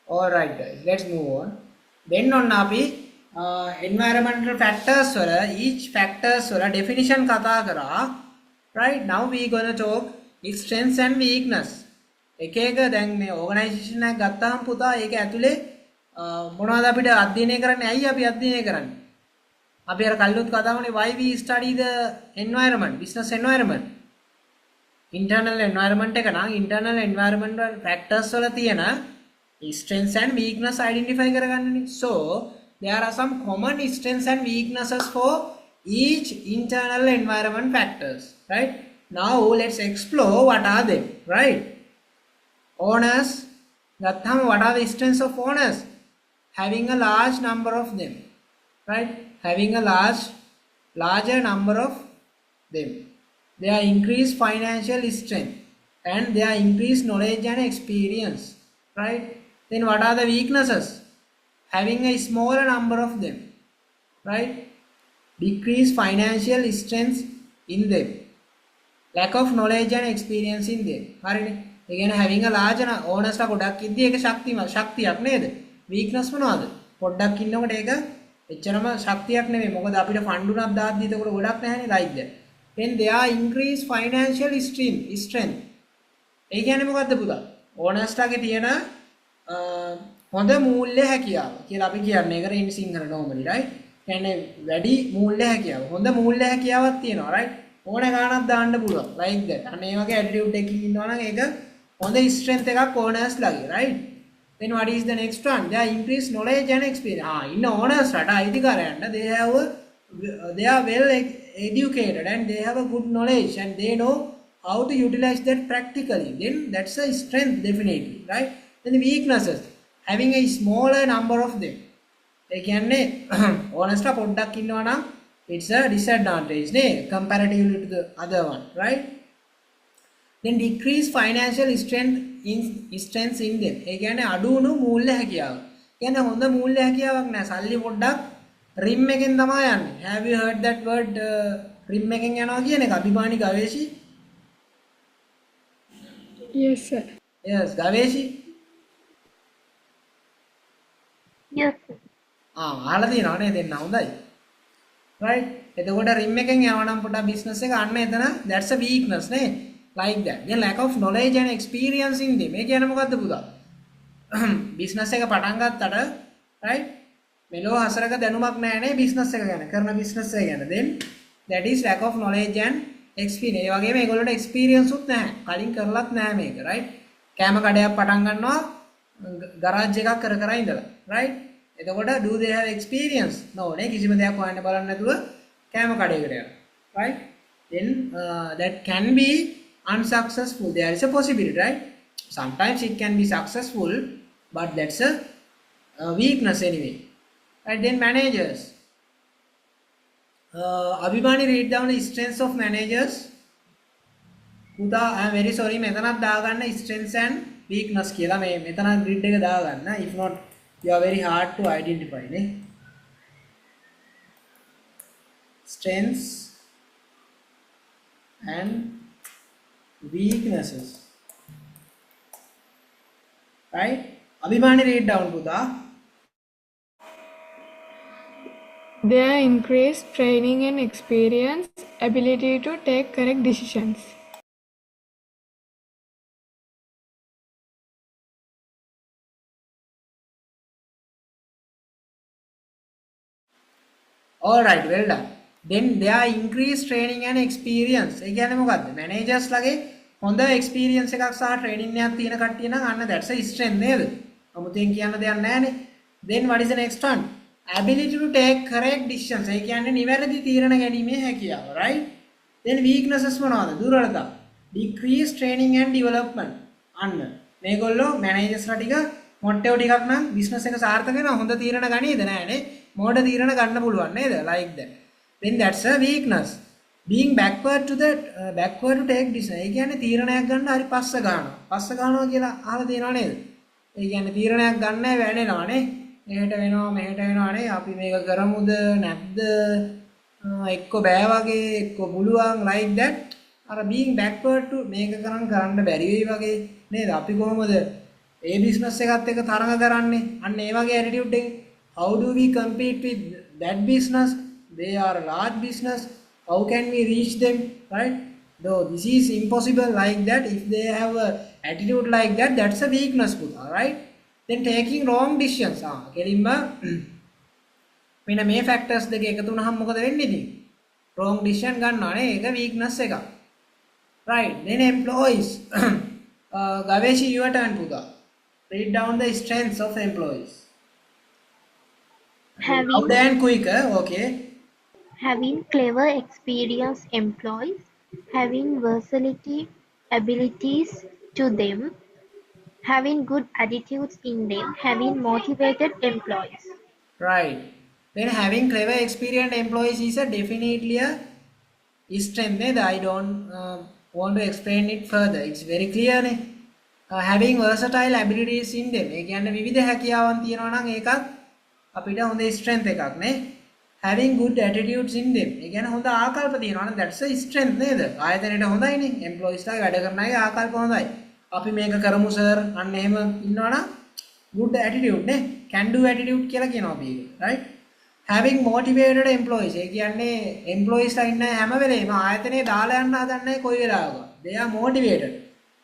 all right guys let's move on. then ඔන්න අපි environmental factors වල each factors වල definition කතා කරා. right now we gonna talk its strengths and weakness. එක එක දැන් මේ organization එකක් ගත්තාම පුතා ඒක ඇතුලේ මොනවද අපිට අධ්‍යයනය කරන්නේ? ඇයි අපි අධ්‍යයනය කරන්නේ? අපි අර කල්ලුත් කතා වුණේ why we study the environment, business environment. internal environment එක නම් internal environmental factors වල තියෙන strengths and weakness identify කරගන්නනේ. so there are some common strengths and weaknesses for each internal environment factors. right now let's explore what are they. right owners gatham what are the strengths of owners? Having a large number of them. right having a larger number of them. Their increased financial strength and their increased knowledge and experience. right then what are the weaknesses? Having a smaller number of them. right decreased financial strength in them. lack of knowledge and experience in them. හරිනේ. ඒ කියන්නේ having a large owners ලා ගොඩක් ඉද්දි ඒක ශක්තියක් නේද? weakness මොනවද? පොඩ්ඩක් ඉන්නකොට ඒක එච්චරම ශක්තියක් නෙමෙයි. මොකද අපිට ෆන්ඩ් උනක් දාද්දි ඒක ගොඩක් නැහැනේ like that. then they are increased financial strength. ඒ කියන්නේ මොකද්ද පුතා? owners ලාගේ තියෙන හොඳ මූල්‍ය හැකියාව කියලා අපි කියන්නේ ඒකට in සිංහල normally right කියන්නේ වැඩි මූල්‍ය හැකියාව හොඳ මූල්‍ය හැකියාවක් තියෙනවා right ඕන ගානක් දාන්න පුළුවන් like that අන්න ඒ වගේ attitude එකකින් ඉන්නවා නම් ඒක හොඳ strength එකක් owners ලාගේ right then what is the next one? They are increased knowledge and experience. ඉන්න owners රට අයිතිකාරයන්ට they are well educated and they have a good knowledge and they know how to utilize that practically. Then that's a strength definitely right. Then the weaknesses. Having a smaller number of them. ඒ කියන්නේ honest පොඩ්ඩක් ඉන්නවා නම් it's a disadvantage නේ comparatively to the other one right. then decrease financial strength in them. ඒ කියන්නේ අඩු වුණු මූල්‍ය හැකියාව. කියන්නේ හොඳ මූල්‍ය හැකියාවක් නැහැ. සල්ලි පොඩ්ඩක් rim එකෙන් තමයි යන්නේ. Have you heard that word rim එකෙන් යනවා කියන එක? අභිමානි ගවේෂි? yes sir. yes ගවේෂි Yes. අහලා තියෙනවා නේද දෙන්න හොඳයි. right එතකොට rim එකෙන් යනවා නම් පොඩ්ඩක් business එක අන්න එතන that's a weakness නේ like that. then lack of knowledge and experience in them. ඒ කියන්නේ මොකද්ද පුතා? business එක පටන් ගත්තට right මෙලෝ හසරක දැනුමක් නැහැ නේ business එක ගැන කරන business එක ගැන. then that is lack of knowledge and experience. ඒ වගේම ඒගොල්ලන්ට experience උත් නැහැ. කලින් කරලත් නැහැ මේක right. කෑම කඩයක් පටන් ගන්නවා garage එකක් කර ඉඳලා right. එතකොට do they have experience? no නේ කිසිම දෙයක් හොයන්න බලන්න නැතුව කෑම කඩේකට යනවා right. then that can be unsuccessful. There is a possibility right. sometimes it can be successful but that's a weakness anyway right. then managers. Abhimani read down the strengths of managers. පුතා I am very sorry මෙතනත් දාගන්න strengths and weakness කියලා මේ මෙතන grid එක දාගන්න. If not you are very hard to identify නේ. Strengths and weaknesses. Right? Abhimani read down පුතා. Their increased training and experience, ability to take correct decisions. Alright, well done. Then their increased training and experience. ඒ කියන්නේ මොකද්ද? managers ලගේ හොඳ experience එකක් සහ training එකක් තියෙන කට්ටිය නම් අන්න that's a strength නේද? අමුතෙන් කියන්න දෙයක් නැහැ නේ. Then what is the next one? Ability to take correct decisions. ඒ කියන්නේ නිවැරදි තීරණ ගැනීමේ හැකියාව, right? Then weaknesses මොනවද? දුර්වලතා. Decreased training and development. අන්න මේගොල්ලෝ managers ලා ටික මොට්ටෝ ටිකක් නම් business එක සාර්ථක වෙනවා හොඳ තීරණ ගනීද නෑනේ. මෝඩ තීරණ ගන්න පුළුවන් නේද? Like that. Then that's a weakness. Being backward to take decision. ඒ කියන්නේ තීරණයක් ගන්න හරි පස්ස ගන්නවා. පස්ස ගන්නවා කියලා අහලා තියෙනව නේද? ඒ කියන්නේ තීරණයක් ගන්න වැනෙනවානේ. මෙහෙට වෙනවා මෙහෙට වෙනවානේ. අපි මේක කරමුද නැද්ද? එක්ක බෑ වගේ එක්ක පුළුවන් like that. අර being backward to මේක කරන්න බැරි වෙයි වගේ නේද? අපි කොහොමද ඒ business එකත් එක්ක තරඟ කරන්නේ? අන්න ඒ වගේ attitude එක. How do we compete with that business? They are a large business. How can we reach them? Right? Though this is impossible like that. If they have a attitude like that, that's a weakness. Alright? Then taking wrong decisions. කෙලින්ම මෙන්න මේ factors දෙක එකතු වුණාම මොකද වෙන්නේ ඉතින්? Wrong decision ගන්නවා නේ. ඒක weakness එකක්. Right? Then employees. Gaveshi, your turn පුතා. Read down the strengths of employees. Having and quicker, okay. having clever, experienced employees, having versatility abilities to them, having good attitudes in them, having motivated employees. Right. Then having clever, experienced employees is a definitely a strength. I don't want to explain it further. It's very clear. Having versatile abilities in them. ඒ කියන්නේ විවිධ හැකියාවන් තියෙනවා නම් ඒකත් අපිට හොඳ strength එකක් නේ. Having good attitudes in them. ඒ කියන්නේ හොඳ ආකල්ප තියෙනවා නම් that's a strength නේද? ආයතනයේට හොඳයිනේ. employees ලා වැඩ කරන අය ආකල්ප හොඳයි. අපි මේක කරමු sir අන්න එහෙම ඉන්නවනම් good attitude නේ. can do attitude කියලා කියනවා අපි ඒක. right? Having motivated employees. ඒ කියන්නේ employees ලා ඉන්න හැම වෙලේම ආයතනයේ දාලා යන්න හදන්නේ කොයි වෙලාවක. They are motivated.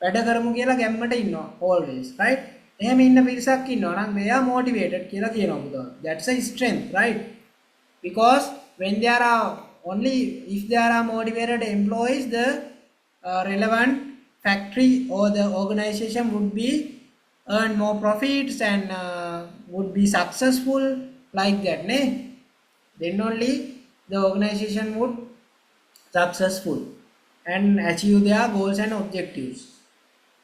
වැඩ කරමු කියලා ගැම්මට ඉන්නවා always. right? එහෙම ඉන්න පිරිසක් ඉන්නවා නම් they are motivated කියලා කියනවා පුතා. That's a strength, right? Because when there are only if there are motivated employees, the relevant factory or the organization would be earn more profits and would be successful like that, ne? Then only the organization would successful and achieve their goals and objectives.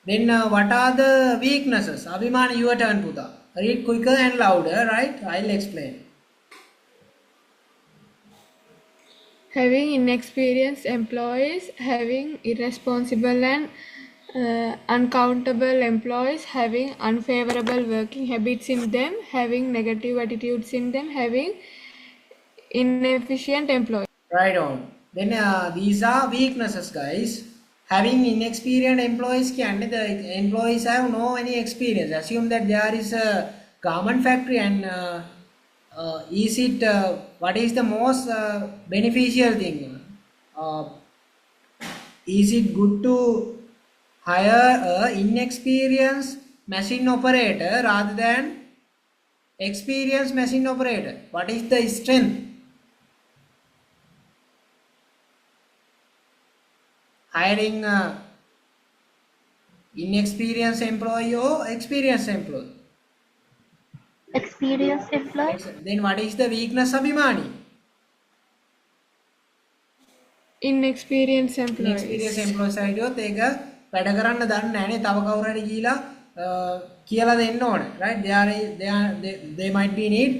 Then what are the weaknesses? Abhiman, your turn, Puta. Read quicker and louder, right? I'll explain. Having inexperienced employees, having irresponsible and uncountable employees, having unfavorable working habits in them, having negative attitudes in them, having inefficient employees. Right on. Then these are weaknesses, guys. Having inexperienced employees, the employees have no any experience. Assume that there is a garment factory and is it what is the most beneficial thing? Is it good to hire a inexperienced machine operator rather than experienced machine operator? What is the strength? Hiring inexperienced employee or experienced employee? Experienced employees. Then what is the weakness, Abhimani? Inexperienced employees. Inexperienced employees හිටියොත් ඒක වැඩ කරන්න දන්නේ නැහැ නේ. තව කවුරු හරි ගිහිලා කියලා දෙන්න ඕනේ. Right? They might be need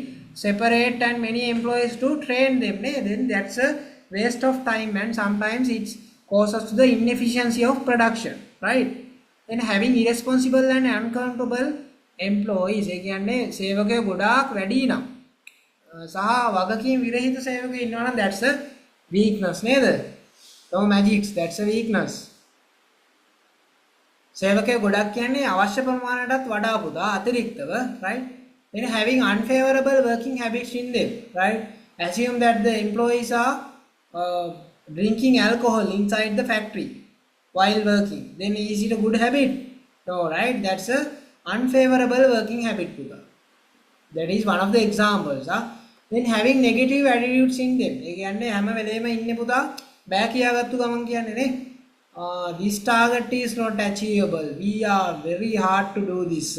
separate and many employees to train them. Then that's a waste of time and sometimes it's causes to the inefficiency of production, right? Then having irresponsible and uncountable employees, ඒ කියන්නේ සේවකයෝ ගොඩාක් වැඩි නම් සහ වගකීම් විරහිත සේවකයෝ ඉන්නවා නම් that's a weakness නේද? no magics, that's a weakness. සේවකයෝ ගොඩක් කියන්නේ අවශ්‍ය ප්‍රමාණයටත් වඩා පුදා අතිරික්තව, right? Then having unfavorable working habits in them, right? Assume that the employees are drinking alcohol inside the factory while working, then is it a good habit? No, right? That's a unfavorable working habit puda. That is one of the examples. Then having negative attitudes in them, ඒ කියන්නේ හැම වෙලේම ඉන්නේ පුතා බෑ කියාගත්තු ගමන් කියන්නේ නේ. This target is not achievable, we are very hard to do this,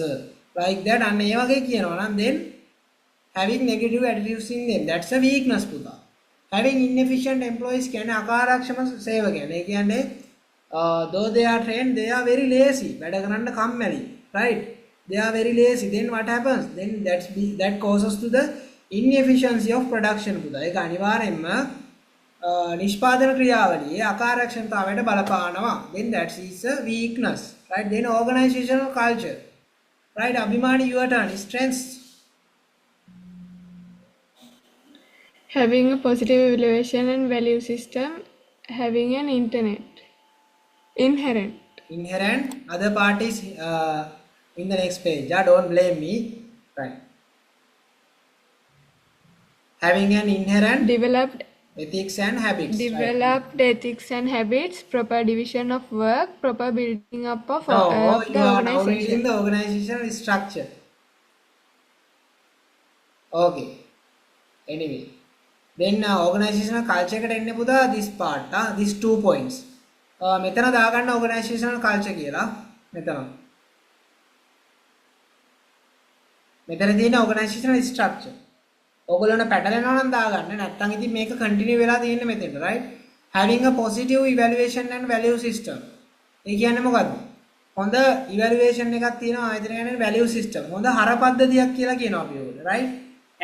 like that අන්න ඒ වගේ කියනවා නම් then having negative attitudes in them, that's a weakness පුතා. Having inefficient employees කියන්නේ අකාර්යක්ෂම සේවකයන්. ඒ කියන්නේ though they are trained, they are very lazy, වැඩ කරන්න කම්මැලි, right? They are very lazy, then what happens? Then that causes to the inefficiency of production පුතා. ඒක අනිවාර්යෙන්ම නිෂ්පාදන ක්‍රියාවලියේ අකාර්යක්ෂමතාවයට බලපානවා. Then that is a weakness, right? Then organizational culture, right? Abhimani, your turn. Strengths. Having a positive evaluation and value system, having an inherent. Other parties in the next page. Don't blame me, right? Having an inherent Developed ethics and habits. Developed ethics and habits, proper division of work, proper building up of No, the you are now reading organization. the organizational structure. Okay. Anyway, then organizational culture එකට එන්නේ පුතා this part, these 2 points. මෙතන දාගන්න organizational culture කියලා. මෙතන තියෙන organizational structure. ඔයගොල්ලෝන පැටලෙනවා නම් දාගන්න. නැත්නම් ඉතින් මේක continue වෙලා තියෙන්නේ මෙතෙන්ට, right? Having a positive evaluation and value system. ඒ කියන්නේ මොකද්ද? හොඳ evaluation එකක් තියෙනවා, ආයතන කියන්නේ value system. හොඳ හර පද්ධතියක් කියලා කියනවා අපි ඔයගොල්ලෝ, right?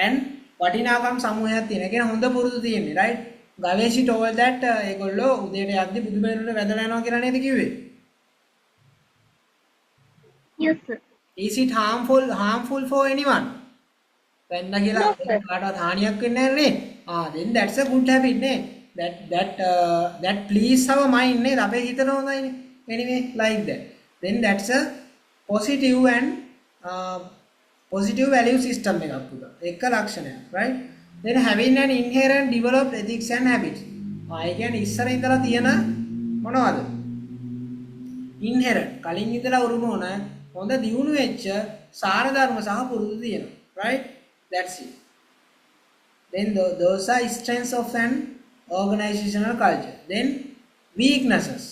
And වටිනාකම් සමූහයක් තියෙන. ඒ කියන්නේ හොඳ පුරුදු තියෙන්නේ, right? ගවේෂි told that ඒගොල්ලෝ උදේට යද්දි බුදුබැලුනට වැදලා යනවා කියලා නේද කිව්වේ? Yes, sir. Is it harmful for anyone? වෙන්න කියලා කාටවත් හානියක් වෙන්නේ නැහැ නේ. Then that's a good habit නේ. That please our mind නේ. අපේ හිතට හොඳයිනේ. Anyway, like that. Then that's a positive and positive value system එකක් පුතා. එක ලක්ෂණයක්, right? Then having an inherent developed ethics and habits. ඒ කියන්නේ ඉස්සර ඉඳලා තියෙන මොනවද? Inherent කලින් ඉඳලා උරුම වුණ හොඳ දියුණු වෙච්ච සාර ධර්ම සහ පුරුදු තියෙනවා, right? That's it. Then those are strengths of an organizational culture. Then weaknesses.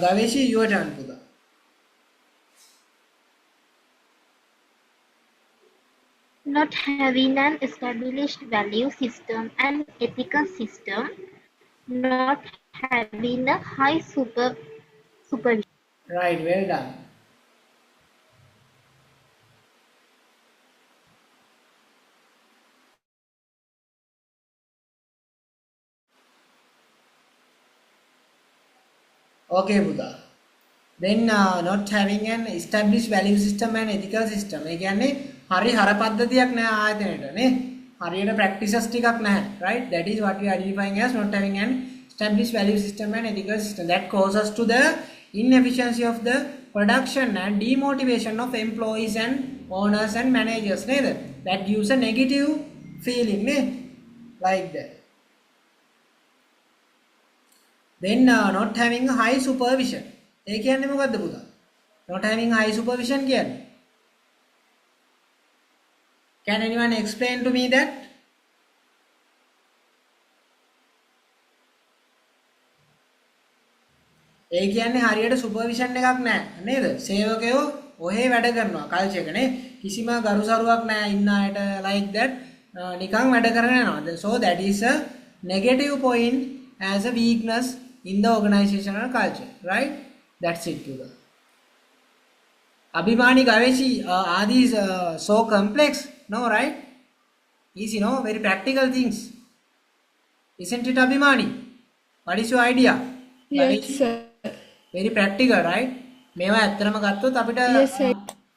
Gaveshi, your turn puda. Not having an established value system and ethical system, not having a high supervision. Right, well done. Okay, Buddha. Then not having an established value system and ethical system. ඒ කියන්නේ හරි හර පද්ධතියක් නැහැ ආයතනයේට නේ. හරියට practices ටිකක් නැහැ, right? That is what we are identifying as not having an established value system and ethical system. That causes to the inefficiency of the production and demotivation of employees and owners and managers නේද? That gives a negative feeling නේ, like that. Then not having a high supervision. ඒ කියන්නේ මොකද්ද පුතා? Not having high supervision කියන්නේ. Can anyone explain to me that? ඒ කියන්නේ හරියට supervision එකක් නැහැ නේද? සේවකයෝ ඔහේ වැඩ කරනවා කල්චර් එකනේ. කිසිම ගරුසරුවක් නැහැ ඉන්න අයට, like that නිකන් වැඩ කරගෙන යනවා. So that is a negative point as a weakness in the organizational culture, right? That's it. Abhimani, Gaveshi, are these so complex? No, right? Easy, no? Very practical things. Isn't it, Abhimani? What is your idea? Yes, sir. very practical, right? මේවා ඇත්තටම ගත්තොත් අපිට Yes, sir.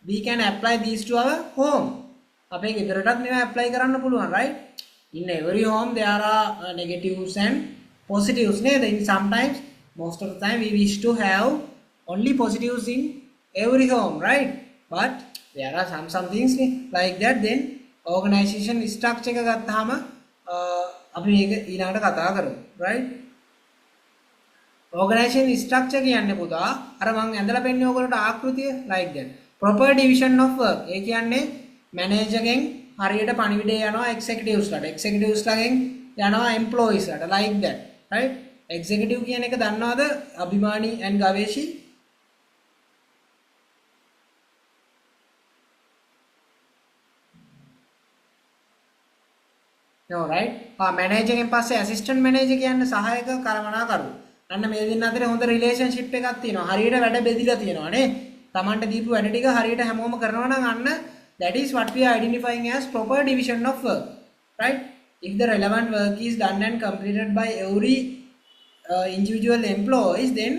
we can apply these to our home. අපේ ගෙදරටත් මේවා apply කරන්න පුළුවන්, right? In every home there are negatives and positives නේද? In sometimes most of the time we wish to have only positives in every home, right? But there are some things like that. Then organization structure එක ගත්තාම අපි මේක ඊළඟට කතා කරමු, right? organization structure කියන්නේ පුතා අර මම ඇඳලා පෙන්නේ ඔයගොල්ලන්ට ආකෘතිය like that proper division of work ඒ කියන්නේ manager ගෙන් හරියට පණිවිඩය යනවා executives ලාට executives ලාගෙන් යනවා employees ලාට like that right executive කියන එක දන්නවද අභිමානි and ගවේෂි no right manager ගෙන් පස්සේ assistant manager කියන්නේ සහායක කළමනාකරු අන්න මේ දෙන්න අතර හොඳ රිලේෂන්ෂිප් එකක් තියෙනවා. හරියට වැඩ බෙදිලා තියෙනවා නේ. Tamanට දීපු වැඩ ටික හරියට හැමෝම කරනවා නම් අන්න that is what we are identifying as proper division of work. Right? If the relevant work is done and completed by every individual employees then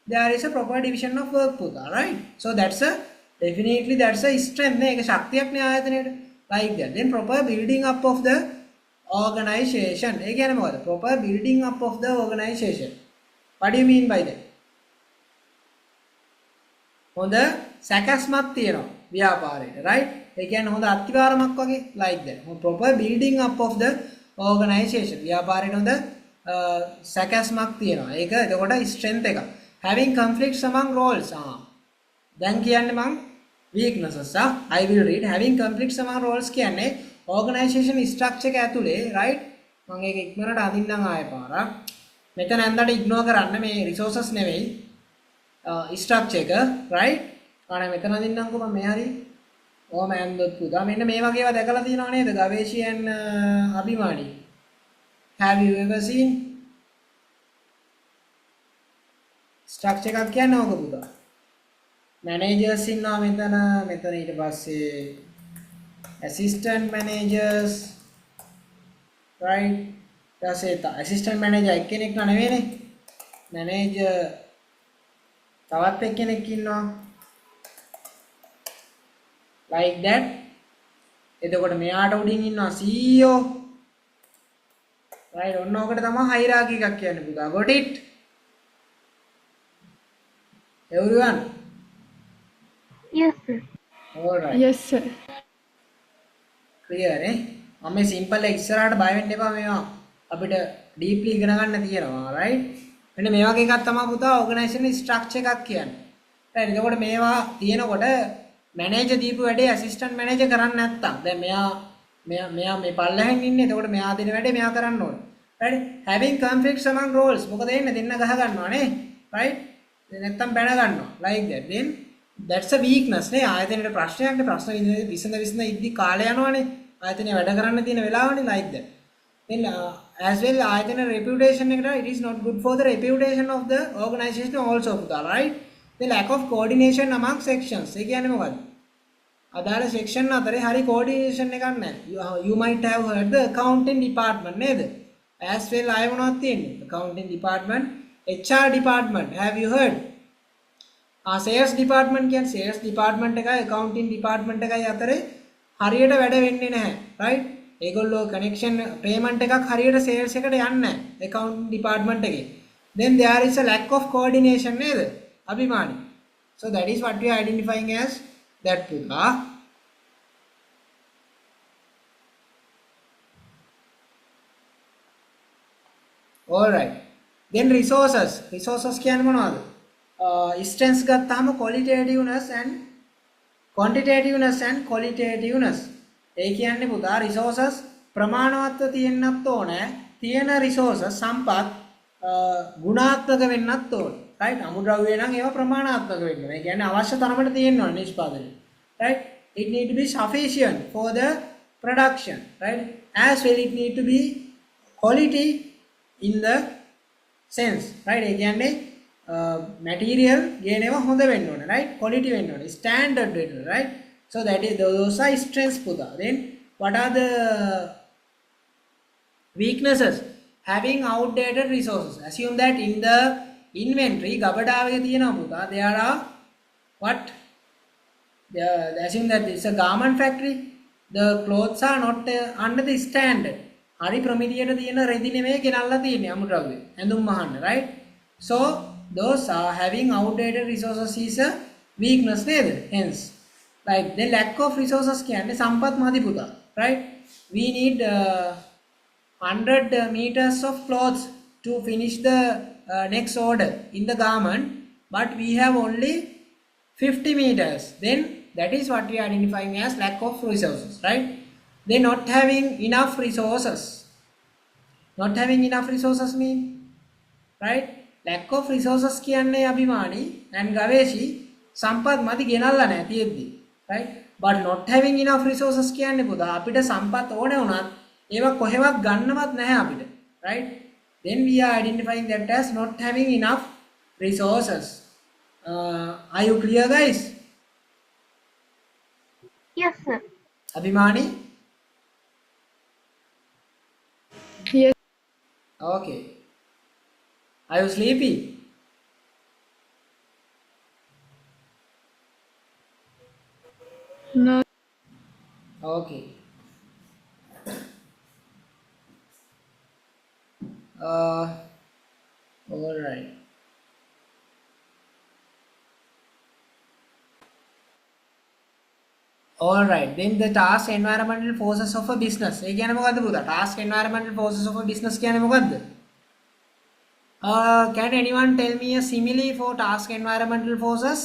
there is a proper division of work පුතා. Right? So that's a definitely that's a strength නේ. ඒක ශක්තියක් නේ ආයතනයේට. Like that. Then proper building up of the organization. ඒ කියන්නේ මොකද? Proper building up of the organization. What do you mean by that? හොඳ සැකස්මක් තියෙනවා ව්‍යාපාරයට right ඒ කියන්නේ හොඳ අත්විවරමක් වගේ like that proper building up of the organization ව්‍යාපාරයට හොඳ සැකස්මක් තියෙනවා ඒක එතකොට strength එක having conflicts among roles දැන් කියන්නේ මං weaknesses I will read having conflicts among roles කියන්නේ organization structure එක ඇතුලේ right මම ඒක ඉක්මනට අඳින්නම් ආයෙ පාරක් මෙතන ඇන්දට ඉග්නෝර් කරන්න මේ resources නෙවෙයි structure එක right අනේ මෙතන අඳින්නම්කෝ මම මේ හරි ඕම ඇන්දොත් පුතා මෙන්න මේ වගේ ඒවා දැකලා තියෙනව නේද ගවේෂියන් අභිමානි have you ever seen structure එකක් කියන්නේ ඕක පුතා managers ඉන්නවා මෙතන ඊට පස්සේ assistant managers right assistant manager එක්කෙනෙක් නෙවෙයිනේ manager තවත් එක්කෙනෙක් ඉන්නවා like that එතකොට මෙයාට උඩින් ඉන්නවා CEO right ඔන්න ඔකට තමයි hierarchy එකක් කියන්නේ පුතා got it everyone Yes, sir. all right Yes, sir. clear නේ මම මේ simple එක ඉස්සරහට බය වෙන්න එපා මේවා අපිට deeply ඉගෙන ගන්න තියෙනවා right මෙන්න මේ වගේ එකක් තමයි පුතා organization structure එකක් කියන්නේ right එතකොට මේවා තියෙනකොට manager දීපු වැඩේ assistant manager කරන්නේ නැත්තම් දැන් මෙයා මේ පල්ලෙහෙන් ඉන්නේ එතකොට මෙයා දෙන වැඩේ මෙයා කරන්න ඕනේ right having conflicts among roles මොකද එන්නේ දෙන්න ගහ ගන්නවා නේ right නැත්තම් බැන ගන්නවා like that then that's a weakness නේ ආයතනයේ ප්‍රශ්නයක් නේ ප්‍රශ්න විසඳ ඉද්දි කාලය යනවානේ ආයතනයේ වැඩ කරන්න තියෙන වෙලාවනේ like that then as well ආයතන reputation එකට it is not good for the reputation of the organization also පුතා right the lack of coordination among sections ඒ කියන්නේ මොකද්ද අදාළ section අතරේ හරි coordination එකක් නැහැ you might have heard the accounting department නේද as well ආය මොනවද තියෙන්නේ accounting department HR department have you heard sales department කියන්නේ sales department එකයි accounting department එකයි අතරේ හරියට වැඩ වෙන්නේ නැහැ right ඒගොල්ලෝ connection payment එකක් හරියට sales එකට යන්නේ නැහැ accounting department එකේ then there is a lack of coordination නේද අභිමානි so that is what we are identifying as that පුතා all right then resources කියන්නේ මොනවද strengths ගත්තාම qualitativeness and quantitativeness ඒ කියන්නේ පුතා resources ප්‍රමාණවත්ව තියෙන්නත් ඕනේ තියෙන resources සම්පත් ගුණාත්මක වෙන්නත් ඕනේ right අමුද්‍රව්‍ය නම් ඒවා ප්‍රමාණාත්මක වෙන්න ඕනේ ඒ කියන්නේ අවශ්‍ය තරමට තියෙන්න ඕනේ නිෂ්පාදනය right it need to be sufficient for the production right as well it need to be quality in the sense right ඒ කියන්නේ material ගේනවා හොඳ වෙන්න ඕනේ right quality වෙන්න ඕනේ standard වෙන්න ඕනේ right so that is those are strengths පුතා then what are the weaknesses having outdated resources assume that in the inventory ගබඩාවේ තියෙනවා පුතා. There are what? Assume that it's a garment factory. The clothes are not under the standard. හරි ප්‍රමිතියට තියෙන රෙදි නෙමෙයි ගෙනල්ලා තියෙන්නේ අමුද්‍රව්‍ය. ඇඳුම් මහන්න, right? So those are having outdated resources is a weakness නේද? Hence like the lack of resources කියන්නේ සම්පත් මදි පුතා, right? We need 100 meters of clothes to finish the next order in the garment, but we have only 50 meters. Then that is what we are identifying as lack of resources, right? They not having enough resources. Not having enough resources mean, right? Lack of resources කියන්නේ අභිමානි and ගවේෂි සම්පත් මදි ගෙනල්ලා නැහැ තියෙද්දි, right? But not having enough resources කියන්නේ පුතා අපිට සම්පත් ඕනේ වුණත් ඒවා කොහෙවත් ගන්නවත් නැහැ අපිට, right? Then we are identifying that as not having enough resources. Are you clear, guys? Yes, sir. Abhimani? Yes. Okay. Are you sleepy? No. Okay. All right. All right. Then the task environmental forces of a business. ඒ කියන්නේ මොකද්ද පුතා? Task environmental forces of a business කියන්නේ මොකද්ද? Can anyone tell me a simile for task environmental forces?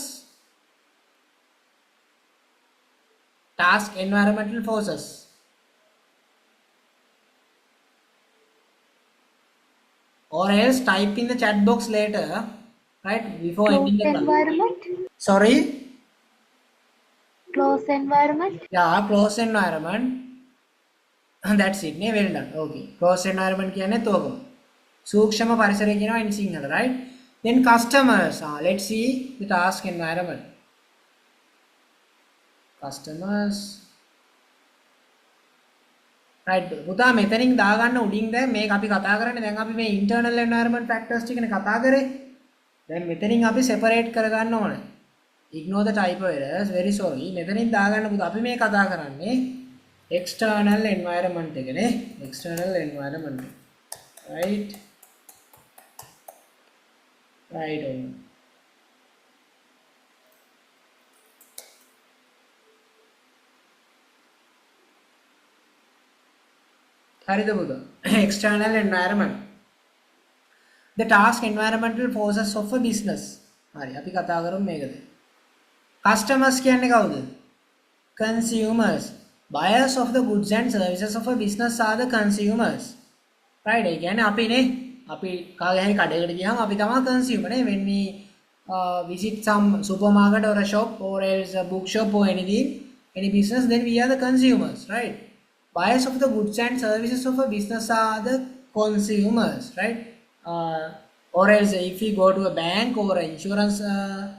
Task environmental forces. Or else type in the chat box later, right? Before ending Close the class. environment. Sorry? Close environment. Yeah, close environment. That's it. Well done. Okay. Close environment කියන්නේ තෝකම. සූක්ෂම පරිසරය කියනවා in Sinhala, right? Then customers. Let's see the task environment. Customers. right පුතා මෙතනින් දාගන්න උඩින් දැන් මේක අපි කතා කරන්නේ දැන් අපි මේ internal environment factors ටිකනේ කතා කරේ දැන් මෙතනින් අපි separate කරගන්න ඕනේ ignore the typo errors very sorry මෙතනින් දාගන්න පුතා අපි මේ කතා කරන්නේ external environment එකනේ external environment right on හරිද පුතා external environment the task environmental forces of a business හරි අපි කතා කරමු මේකද customers කියන්නේ කවුද consumers buyers of the goods and services of a business are the consumers right ඒ කියන්නේ අපිනේ අපි කාගේ හරි කඩේකට ගියාම අපි තමයි consumer නේ when we visit some supermarket or a shop or else a bookshop or anything any business then we are the consumers right buyers of the goods and services of a business are the consumers, right? Or else if we go to a bank or insurance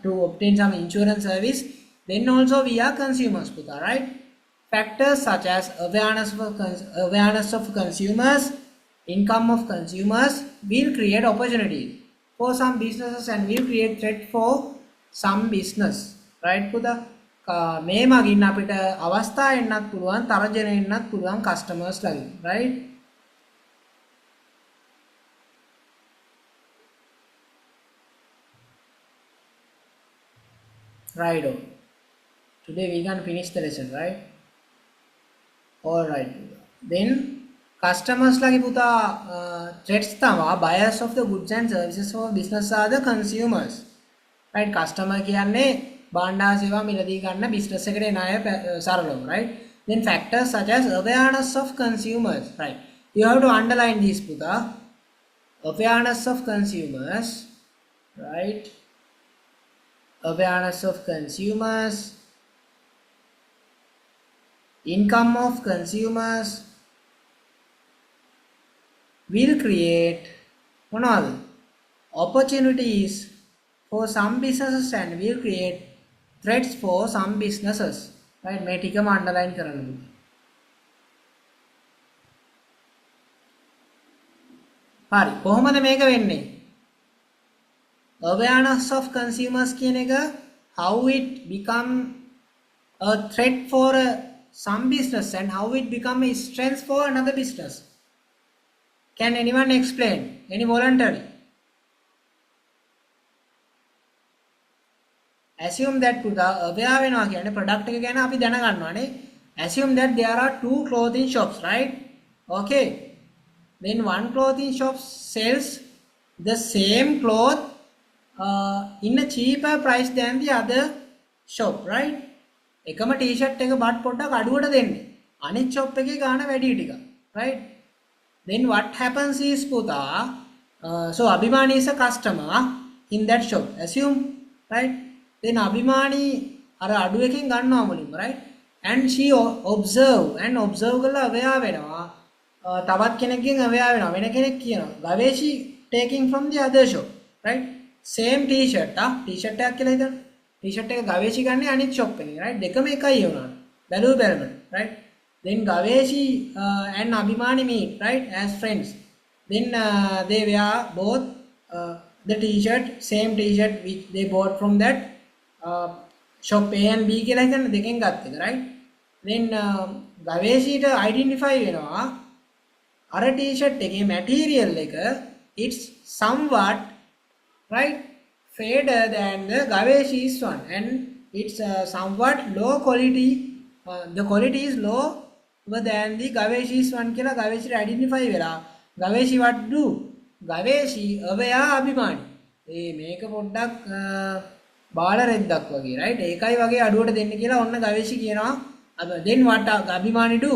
to obtain some insurance service, then also we are consumers, Puta, right? Factors such as awareness of consumers, income of consumers will create opportunities for some businesses and will create threat for some business, right, Puta? මේ මගින් අපිට අවස්ථා එන්නත් පුළුවන් තරජන එන්නත් පුළුවන් customers ලගේ right on today we can finish the lesson right all right then customers lagi පුතා threats තම buyers of the goods and services for business are the consumers right customer කියන්නේ බාණ්ඩා සේවා මිලදී ගන්න business එකට එන අය සරලව right then factors such as awareness of consumers right you have to underline these puta awareness of consumers right awareness of consumers income of consumers will create මොනවද opportunities for some businesses and will create threats for some businesses right මේ ටිකම underline කරන්න හරි කොහොමද මේක වෙන්නේ awareness of consumers කියන එක how it become a threat for some business and how it become a strength for another business. Can anyone explain? Any voluntary? Assume that පුතා aware වෙනවා කියන්නේ product එක ගැන අපි දැනගන්නවානේ. Assume that there are two clothing shops, right? Okay. Then one clothing shop sells the same cloth in a cheaper price than the other shop, right? එකම t-shirt එක but පොඩ්ඩක් අඩුවට දෙන්නේ. අනිත් shop එකේ ගාණ වැඩි ටික, right? Then what happens is පුතා so Abhimani is a customer in that shop. Assume, right? Then Abhimani අර අඩු එකකින් ගන්නවා මුලින්ම, right? And she observe කරලා aware වෙනවා. තවත් කෙනෙක්ගෙන් aware වෙනවා. වෙන කෙනෙක් කියනවා. ගවේෂි taking from the other shop, right? Same t-shirt t-shirt එකක් කියලා හිතන්න. t-shirt එක ගවේෂි ගන්නේ අනිත් shop එකේ, right? දෙකම එකයි වුණා. බැලුව බැලමට, right? Then Gaveshi and Abhimani meet, right, as friends. Then they wear both the t-shirt, same t-shirt which they bought from that shop A and B කියලා හිතන්න දෙකෙන් ගත්ත එක, right? Then Gaveshiට identify වෙනවා අර t-shirt එකේ material එක it's somewhat, right, faded than the Gaveshi's one and it's somewhat low quality, the quality is low than the Gaveshi's one කියලා Gaveshi identify වෙලා Gaveshi what do? Gaveshi aware Abhimani. මේක පොඩ්ඩක් බාල රෙද්දක් වගේ, right? ඒකයි වගේ අඩුවට දෙන්න කියලා ඔන්න Gaveshi කියනවා. Then what Abhimani do?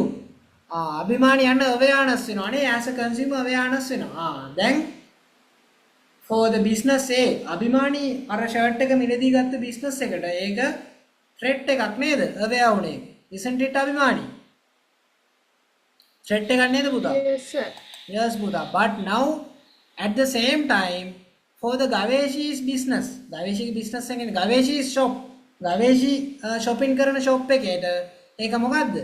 Abhimani යන awareness වෙනවානේ, as a consumer awareness වෙනවා. Then for the business A, Abhimani අර shirt එක මිලදී ගත්ත business එකට ඒක threat එකක් නේද? aware වුණේ. Isn't it Abhimani? threat එකක් නේද පුතා? Yes, sir. Yes පුතා. But now at the same time for the Gaveshi's business, Gaveshi's business එකනේ Gaveshi's shop, Gaveshi shopping කරන shop එකේට ඒක මොකද්ද?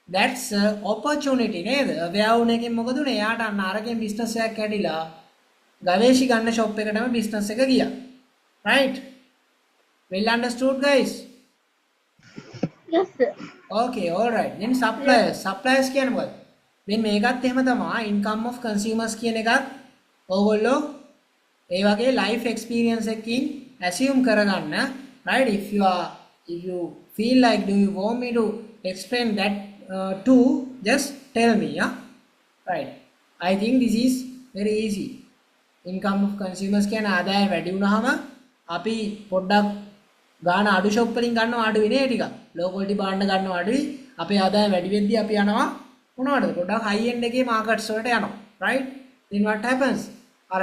That's opportunity නේද? aware වුණ එකෙන් මොකද උනේ? එයාට අන්න අරකින් business එකක් කැඩිලා Gaveshi ගන්න shop එකටම business එක ගියා. Right? Well understood guys? Yes, sir. Okay, all right. Then suppliers කියන්නේ මොකද? then මේකත් එහෙම තමයි income of consumers කියන එකත් ඕගොල්ලෝ ඒ වගේ life experience එකකින් assume කරගන්න, right? If you feel like do you want me to explain that too, just tell me, yeah, right? I think this is very easy. income of consumers කියන ආදාය වැඩි වුණාම අපි පොඩ්ඩක් ගාන අඩු shop වලින් ගන්නවා අඩුයි නේ ටික. low quality භාණ්ඩ ගන්නවා අඩුයි. අපේ ආදාය වැඩි වෙද්දී අපි යනවා මොනවටද? පොඩ්ඩක් high end එකේ markets වලට යනවා, right? then what happens? අර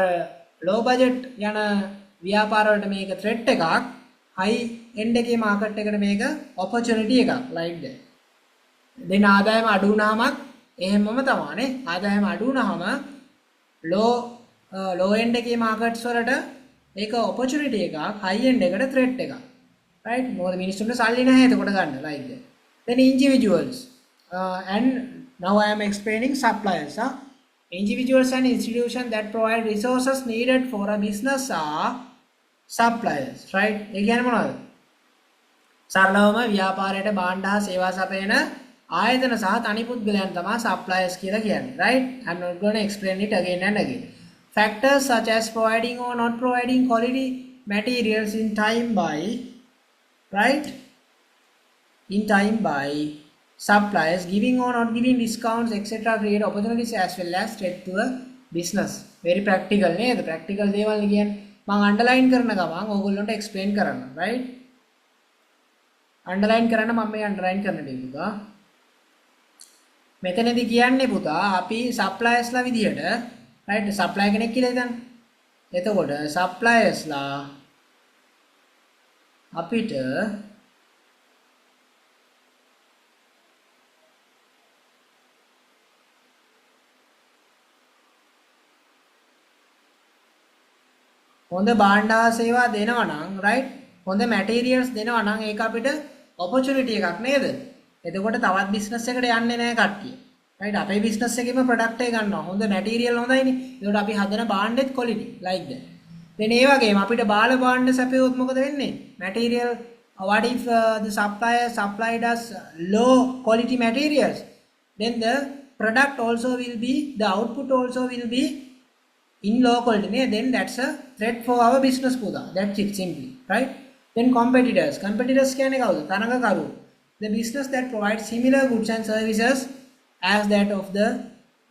low budget යන ව්‍යාපාර වලට මේක threat එකක්, high end එකේ market එකට මේක opportunity එකක්, like that. then ආදායම අඩු වුණාමත් එහෙමම තමයිනේ. ආදායම අඩු වුණාම low end එකේ markets වලට ඒක opportunity එකක්, high end එකට threat එකක්, right? මොකද මිනිස්සුන්ට සල්ලි නැහැ එතකොට ගන්න, like that. then individuals and now I am explaining suppliers. Individuals and institutions that provide resources needed for a business are suppliers, right? ඒ කියන්නේ මොනවද? සරලවම ව්‍යාපාරයට භාණ්ඩ හා සේවා සපයන ආයතන සහ තනි පුද්ගලයන් තමයි suppliers කියලා කියන්නේ, right? I'm not going to explain it again and again. Factors such as providing or not providing quality materials in time by, right? In time by suppliers, giving or not giving discounts, etc. create opportunities as well as threat to a business. Very practical නේද? practical දේවල් කියන්නේ මම underline කරන ගමන් ඕගොල්ලන්ට explain කරන්න, right? underline කරන්න මම මේ underline කරන දේ පුතා. මෙතනදී කියන්නේ පුතා අපි suppliers ලා විදියට, right? supply කෙනෙක් කියලා හිතන්න. එතකොට suppliers ලා අපිට හොඳ භාණ්ඩ හා සේවා දෙනවා නම්, right? හොඳ materials දෙනවා නම් ඒක අපිට opportunity එකක් නේද? එතකොට තවත් business එකට යන්නේ නැහැ කට්ටිය. right? අපේ business එකේම product එක ගන්නවා. හොඳ material හොඳයිනේ. ඒකට අපි හදන භාණ්ඩෙත් quality, like that. then ඒ වගේම අපිට බාල භාණ්ඩ සැපයුවොත් මොකද වෙන්නේ? material what if the supplier supplied us low quality materials, then the product also will be, the output also will be in low quality, then that's a threat for our business පුතා. That's it simply, right? Then competitors කියන්නේ කවුද? තරඟකරු. The business that provides similar goods and services as that of the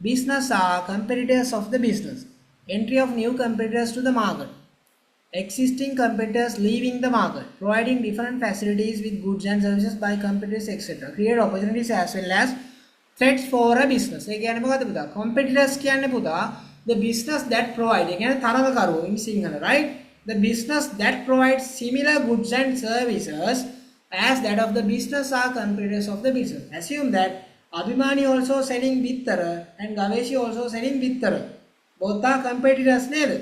business are competitors of the business. Entry of new competitors to the market. Existing competitors leaving the market, providing different facilities with goods and services by competitors, etc. Create opportunities as well as threats for a business. ඒ කියන්නේ මොකද පුතා? competitors කියන්නේ පුතා the business that provide, ඒ කියන්නේ තරඟකරු in Sinhala, right? The business that provides similar goods and services as that of the business are competitors of the business. Assume that Abhimani also selling bittara and Gaveshi also selling bittara. Both are competitors නේද?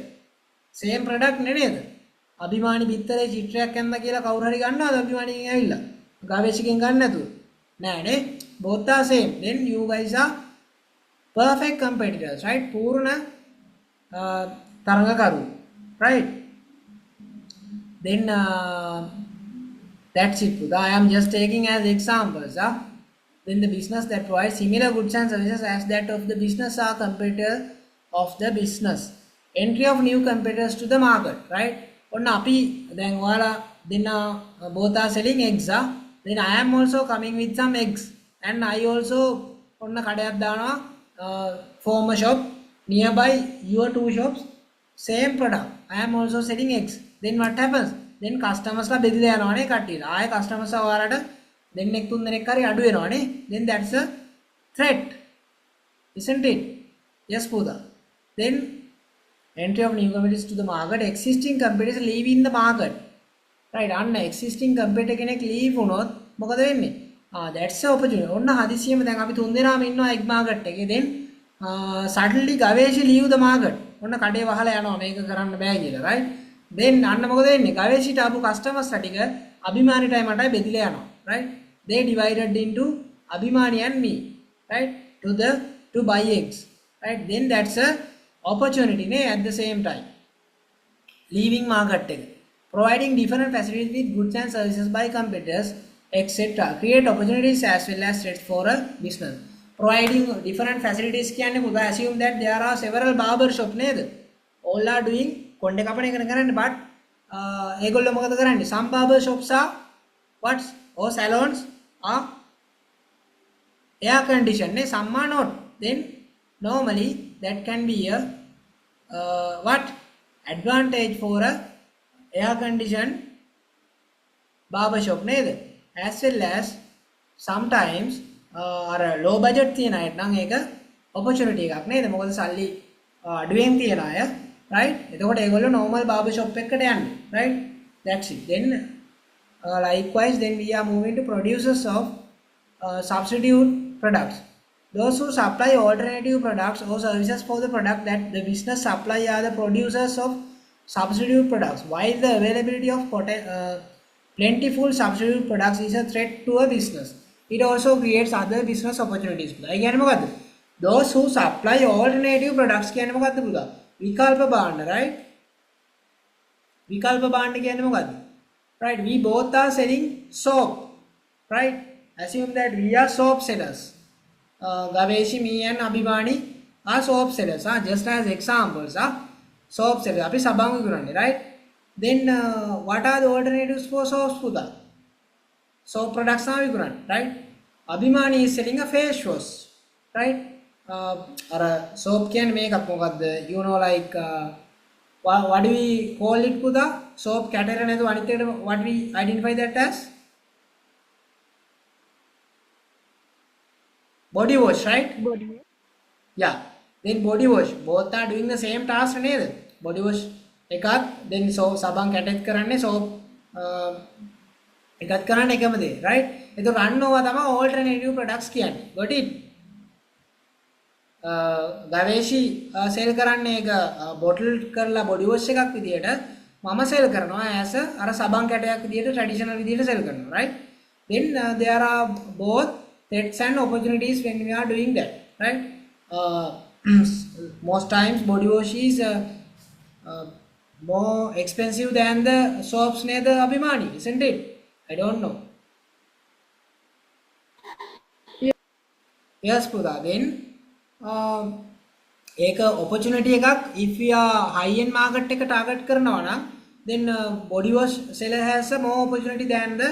same product නේද? අභිමානි පිටරේ චිත්‍රයක් යන්න කියලා කවුරු හරි ගන්නවද අභිමානියෙන් ඇවිල්ලා? ගාවේෂිකෙන් ගන්න නැතුව. නෑ නේ. both are same. Then you guys are perfect competitors, right? පූර්ණ තරඟකරු, right? Then that's it. I am just taking as examples. Then the business that provides similar goods and services as that of the business are competitor of the business. Entry of new competitors to the market, right? ඔන්න අපි දැන් ඔයාලා දෙන්න both are selling eggs. Then I am also coming with some eggs and I also ඔන්න කඩයක් දානවා former shop nearby your two shops, same product. I am also selling eggs. Then what happens? Then customers ලා බෙදලා යනවානේ කට්ටියට. ආයේ customers ඔයාලට දෙන්නෙක් තුන් දෙනෙක් හරි අඩු වෙනවානේ. Then that's a threat, isn't it? Yes පුතා. Then entry of new competitors to the market. Existing competitors leaving the market, right? අන්න existing competitor කෙනෙක් leave වුණොත් මොකද වෙන්නේ? That's the opportunity. ඔන්න හදිසියෙම දැන් අපි තුන් දෙනාම ඉන්නවා egg market එකේ. Then suddenly ගවේෂි leave the market. ඔන්න කඩේ වහලා යනවා මේක කරන්න බෑ කියලා, right? Then අන්න මොකද වෙන්නේ? ගවේෂිට ආපු customers ටික අභිමානිටයි මටයි බෙදිලා යනවා, right? They divided into Abhimani and me, right? To buy eggs, right? Then that's a opportunity at the same time. Leaving market tech, providing different facilities with goods and services by competitors, etc. Create opportunities as well as threats for a business. Providing different facilities කියන්නේ පුතා assume that there are several barber shop නේද? All are doing කොණ්ඩේ කපන එක කරන්නේ, but ඒගොල්ලෝ මොකද කරන්නේ? Some barber shops are what? Or salons are air conditioned, some are not. Then normally that can be a what advantage for a air conditioned barber shop නේද? As well as sometimes අර low budget තියන අයට නම් ඒක opportunity එකක් නේද? මොකද සල්ලි අඩුවෙන් තියන අය, right? එතකොට ඒගොල්ලෝ normal barber shop එකකට යන්නේ, right? That's it. Then likewise, then we are moving to producers of substitute products. Those who supply alternative products or services for the product that the business supply are the producers of substitute products. While the availability of plentiful substitute products is a threat to a business, it also creates other business opportunities. Those who supply alternative products කියන්නේ මොකද්ද පුතා? විකල්ප භාණ්ඩ, right? විකල්ප භාණ්ඩ කියන්නේ මොකද්ද? Right, we both are selling soap, right? Assume that we are soap sellers. Gaveshi, me and Abhimani are soap sellers. Just as examples, soap sellers. Api sabang vikurande, right? Then what are the alternatives for soaps puta? Soap products are vikurande, right? Abhimani is selling a face wash, right? Soap can make up you know, like what do we call it puta? Soap category what we identify that as? Body wash, right? Body wash. Yeah. Then body wash. Both are doing the same task නේද? Body wash එකක්, then soap සබන් කැටෙත් කරන්නේ soap එකත් කරන්නේ එකම දේ, right? එතකොට අන්න ඕවා තමයි alternative products කියන්නේ. Got it? ගවේෂි සෙල් කරන්නේ එක බොටල් කරලා බොඩි වොෂ් එකක් විදියට මම සෙල් කරනවා as අර සබන් කැටයක් විදියට ට්‍රැඩිෂනල් විදියට සෙල් කරනවා, right? Then there are both threats and opportunities when we are doing that, right? Most times body wash is More expensive than the soaps near the Abhimani, isn't it? I don't know. Yes, Pudha. Then, एक opportunity එකක් if we are high end market එක target කරනවා නම් then body wash seller has a more opportunity than the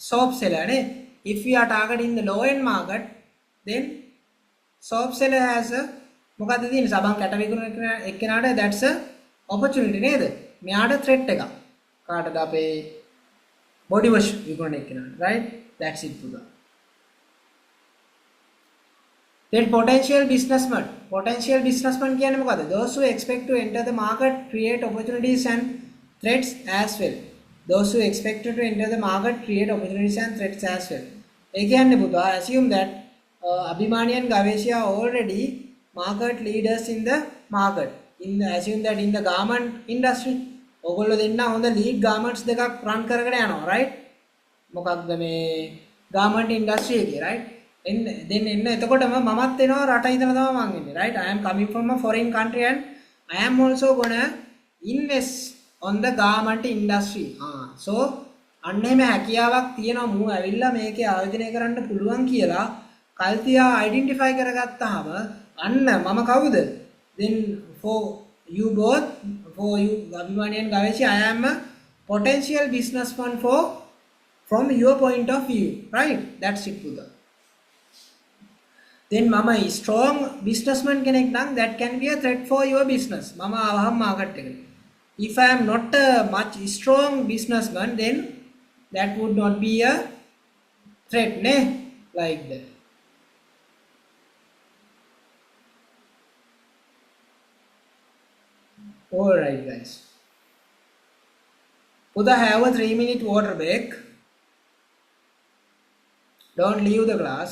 soap seller නේ. If we are targeting the low end market then soap seller has a මොකද්ද තියෙන්නේ සබන් කැට විකුණන එක්කෙනාට that's a opportunity නේද? මෙයාට threat එකක්. කාටද අපේ body wash විකුණන එක්කෙනාට right? That's it Pudha. Then potential businessman. Potential businessman කියන්නේ මොකද්ද? Those who expect to enter the market create opportunities and threats as well. Those who expect to enter the market create opportunities and threats as well. ඒ කියන්නේ පුතා assume that Abhimani and Gaveshi are already market leaders in the market. Assume that in the garment industry ඔයගොල්ලෝ දෙන්න හොඳ lead garments දෙකක් run කරගෙන යනවා right? මොකක්ද මේ garment industry එකේ right? then එන්න එතකොටම මමත් එනවා රට ඉඳලා තමයි මං එන්නේ right I am coming from a foreign country and I am also gonna invest on the garment industry so අන්න එහෙම හැකියාවක් තියෙනවා මූ ඇවිල්ලා මේකේ ආයෝජනය කරන්න පුළුවන් කියලා කල්තියා identify කරගත්තාම අන්න මම කවුද then for you both for you Abhimani and Gaveshi I am a potential businessman for from your point of view right that's it Pudha. Then mama is strong businessman කෙනෙක් නම් that can be a threat for your business මම අවහම් market එකට if I am not a much strong businessman then that would not be a threat ne like that all right guys Uda have a 3-minute water break don't leave the class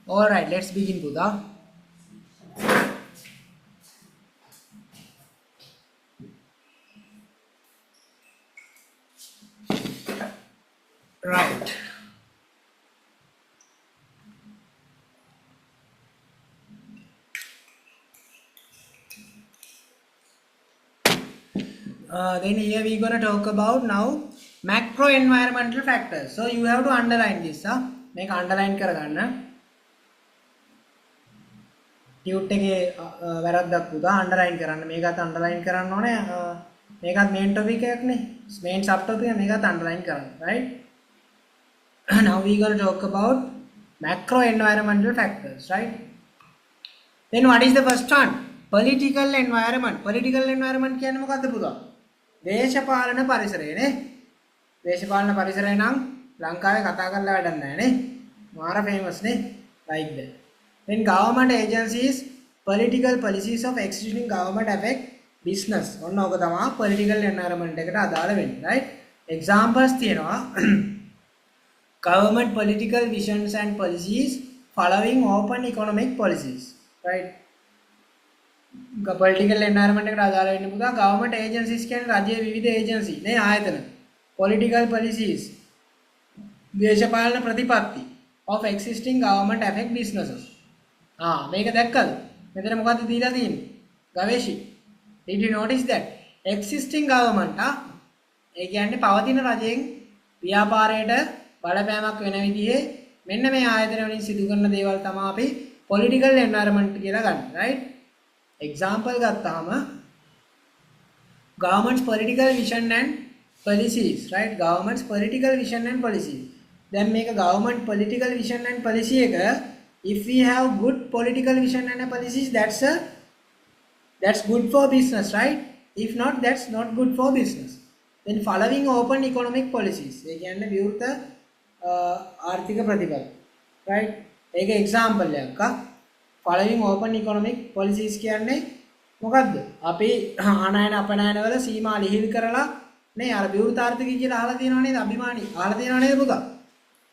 Alright, let's begin, Buddha. Right. Then here we're gonna talk about now macro environmental factors. So you have to underline this. Make underline කරගන්න. Tute එකේ වැරද්දක් පුදා underline කරන්න. මේකත් underline කරන්න ඕනේ. මේකත් main topic එකක් නේ. main subtopic එක මේකත් underline කරන්න. Right? Now we're gonna talk about macro environmental factors. Right? Then what is the first one? Political environment. Political environment කියන්නේ මොකද්ද පුදා? දේශපාලන පරිසරය නේ. දේශපාලන පරිසරය නම් ලංකාවේ කතා කරලා වැඩක් නැහැ නේ. මාර famous නේ. Like that. Then government agencies, political policies of existing government affect business. ඔන්න ඔක තමයි political environment එකට අදාළ වෙන්නේ. Right? Examples තියෙනවා. Government political visions and policies following open economic policies. Right? Political environment එකට අදාළ වෙන්නේ පුතා government agencies කියන්නේ රජයේ විවිධ agency නේ ආයතන. Political policies දේශපාලන ප්‍රතිපත්ති of existing government affect businesses. මේක දැක්කද? මෙතන මොකද්ද දීලා තියෙන්නේ? ගවේෂි. Did you notice that? Existing government ඒ කියන්නේ පවතින රජයෙන් ව්‍යාපාරයට බලපෑමක් වෙන විදිහේ මෙන්න මේ ආයතන වලින් සිදු කරන දේවල් තමයි අපි political environment කියලා ගන්න. Right? Example ගත්තාම government's political vision and policies, right? Government's political vision and policies. Then make a government political vision and policy එක if we have good political vision and policies that's good for business, right? If not, that's not good for business. Then following open economic policies ඒ කියන්නේ විවෘත ආර්ථික ප්‍රතිපද, right? ඒක example එකක්. Following open economic policies කියන්නේ මොකද්ද? අපි ආනයන අපනයන වල සීමා ලිහිල් කරලා නේ අර විවෘත ආර්ථිකය කියලා අහලා තියෙනව නේද? අභිමානි අහලා තියෙනව නේද පුතා?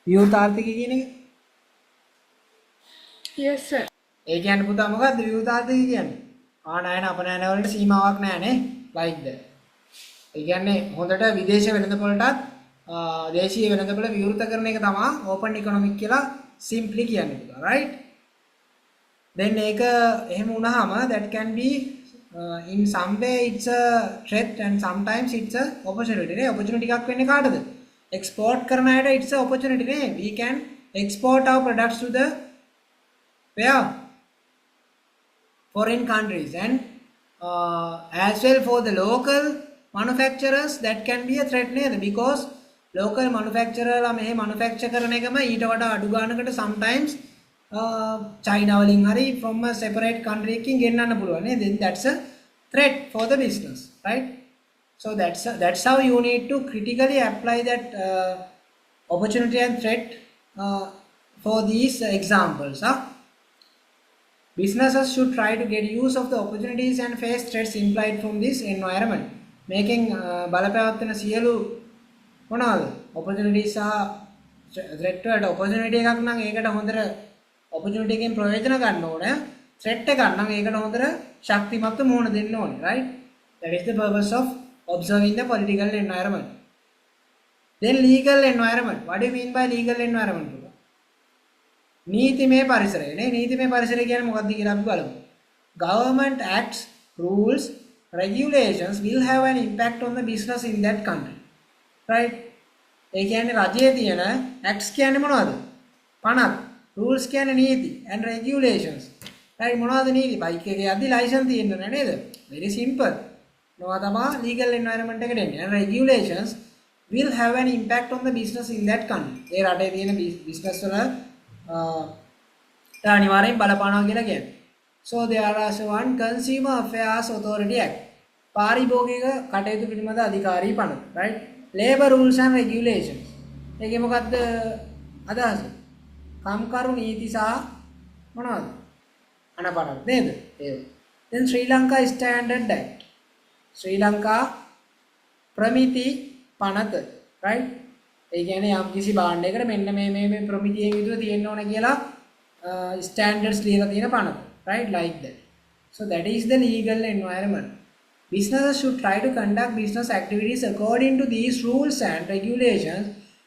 විවෘත ආර්ථිකය කියන එක. Yes, sir. ඒ කියන්නේ පුතා මොකද්ද විවෘත ආර්ථිකය කියන්නේ? ආනයන අපනයන වලට සීමාවක් නැහැ නේ. Like that. ඒ කියන්නේ හොඳට විදේශ වෙළඳපොළටත් දේශීය වෙළඳපොළ විවෘත කරන එක තමයි open economic කියලා simply කියන්නේ පුතා. Right? Then ඒක එහෙම වුණාම that can be in some way it's a threat and sometimes it's a opportunity නේ. opportunity එකක් වෙන්නේ කාටද? export කරන අයට it's a opportunity නේ. We can export our products to the where foreign countries and as well for the local manufacturers that can be a threat නේද? because local manufacturer ලා මෙහෙ manufacture කරන එකම ඊට වඩා අඩු ගානකට sometimes China වලින් හරි from a separate country එකකින් ගෙන්නන්න පුළුවන් නේ. Then that's a threat for the business, right? So that's how you need to critically apply that opportunity and threat for these examples. Businesses should try to get use of the opportunities and face threats implied from this environment. Making බලපෑවත්වන සියලු මොනවාද? opportunities සහ threat වලට opportunity එකක් නම් ඒකට හොඳට opportunity එකෙන් ප්‍රයෝජන ගන්න ඕනේ. threat එකක් නම් ඒකට හොඳට ශක්තිමත්ව මුහුණ දෙන්න ඕනේ. Right? That is the purpose of observing the political environment. Then legal environment. What do you mean by legal environment? නීතිමය පරිසරය නේ. නීතිමය පරිසරය කියන්නේ මොකක්ද කියලා අපි බලමු. Government acts, rules, regulations will have an impact on the business in that country. Right? ඒ කියන්නේ රජයේ තියෙන acts කියන්නේ මොනවද? පනත්. rules කියන්නේ නීති and regulations. right මොනවද නීති? බයික් එකේ යද්දි license තියෙන්න ඕනේ නේද? very simple. මොනවා තමයි legal environment එකට එන්නේ. and regulations will have an impact on the business in that country. ඒ රටේ තියෙන business වල අනිවාර්යෙන් බලපානවා කියලා කියන්නේ. So there is one Consumer Affairs Authority Act. පාරිභෝගික කටයුතු පිළිබඳ අධිකාරී පනත. right? Labor rules and regulations. ඒකේ මොකද්ද අදහස? කම්කරු නීති සහ මොනවද? අනපනත් නේද? ඒක. Then Sri Lanka Standard Act. ශ්‍රී ලංකා ප්‍රමිති පනත. right? ඒ කියන්නේ යම් කිසි භාණ්ඩයකට මෙන්න මේ ප්‍රමිතියෙන් විතර තියෙන්න ඕන කියලා standards ලියලා තියෙන පනත, right, like that. So that is the legal environment. Businesses should try to conduct business activities according to these rules and regulations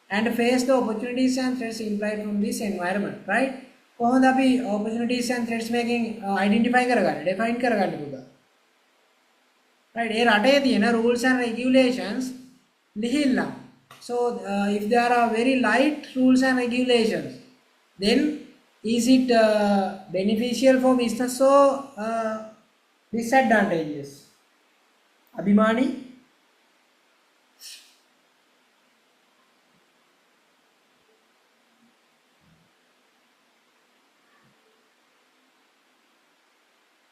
and face the opportunities and threats implied from this environment, right? කොහොමද අපි opportunities and threats මේකෙන් identify කරගන්නේ, define කරගන්න පුතා, right? ඒ රටේ තියෙන rules and regulations ලිහිල්ලා. So if there are very light rules and regulations, then is it beneficial for business or disadvantageous? Abhimani?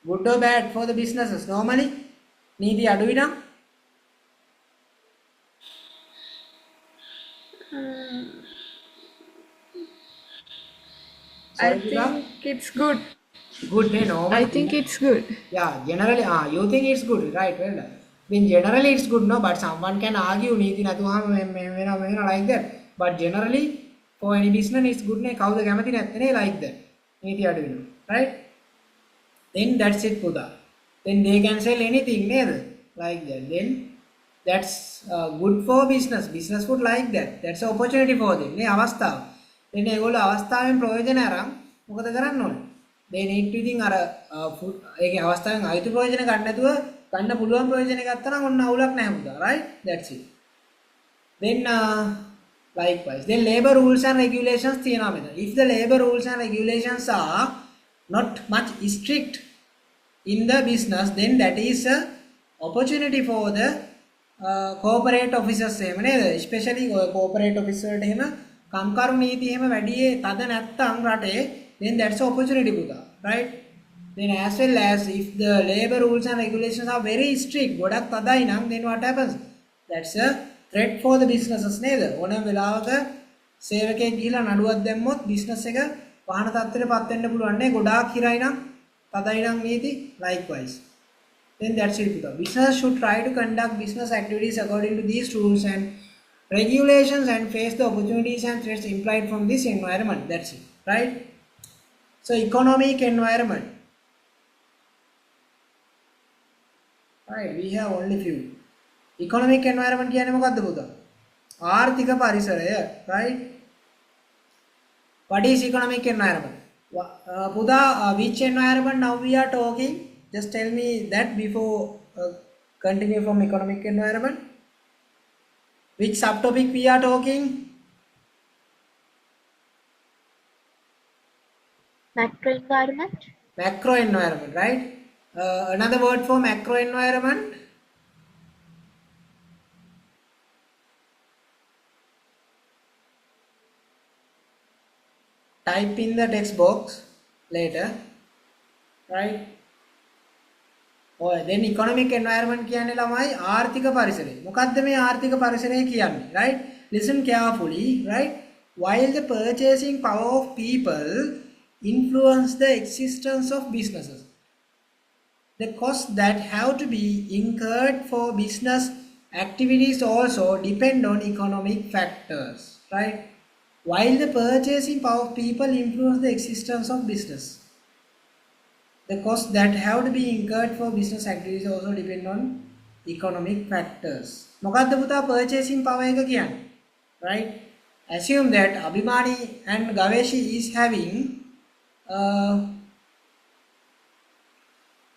Good or bad for the businesses? Normally, නීති අඩුයි නම් I think it's good. good, normally. I think it's good. Yeah, generally, you think it's good, right? Well done. Then generally it's good, no, but someone can argue නීති නැතුවම වෙන like that. But generally, for any business it's good නේ. කවුද කැමති නැත්තේ like that. නීති අඩු වෙනවා, right? Then that's it, පුතා. Then they can sell anything නේද? Like that. Then that's good for business. Business would like that. That's an opportunity for them. නේ අවස්ථාව. then ඒගොල්ලෝ අවස්ථාවෙන් ප්‍රයෝජන අරන් මොකද කරන්න ඕනේ? they need to think අර ඒකේ අවස්ථාවෙන් අයිති ප්‍රයෝජන ගන්න නැතුව ගන්න පුළුවන් ප්‍රයෝජන ගත්තා නම් ඔන්න අවුලක් නැහැ පුතා, right? That's it. Then likewise, then labor rules and regulations තියෙනවා මෙතන. If the labor rules and regulations are not much strict in the business, then that is a opportunity for the corporate officers එහෙම නේද? especially corporate officer වලට එහෙම කම්කරු නීති එහෙම වැඩි තද නැත්තම් රටේ, then that's an opportunity පුතා, right? Then as well as if the labor rules and regulations are very strict, ගොඩක් තදයි නම්, then what happens? That's a threat for the businesses නේද? ඕනම වෙලාවක සේවකයෙක් ගිහිලා නඩුවක් දැම්මොත් business එක වහන තත්ත්වයටපත් වෙන්න පුළුවන් නේ, ගොඩාක් හිරයි නම්, තදයි නම් නීති, likewise. Then that's it. Business should try to conduct business activities according to these rules and regulations and face the opportunities and threats implied from this environment. That's it, right? So economic environment, right? We have only few. Economic environment කියන්නේ මොකක්ද පුතා? ආර්ථික පරිසරය, right? What is economic environment? පුතා, which environment now we are talking? Just tell me that before continue from economic environment. Which subtopic we are talking? Macro environment. Macro environment, right? Another word for macro environment? Type in the text box later, right? Oh, then economic environment කියන්නේ ළමයි ආර්ථික පරිසරය. මොකද්ද මේ ආර්ථික පරිසරය කියන්නේ, right? Listen carefully, right? While the purchasing power of people influence the existence of businesses, the costs that have to be incurred for business activities also depend on economic factors, right? While the purchasing power of people influence the existence of business, the costs that have to be incurred for business activities also depend on economic factors. මොකද්ද පුතා purchasing power එක කියන්නේ? Right? Assume that Abhimani and Gaveshi is having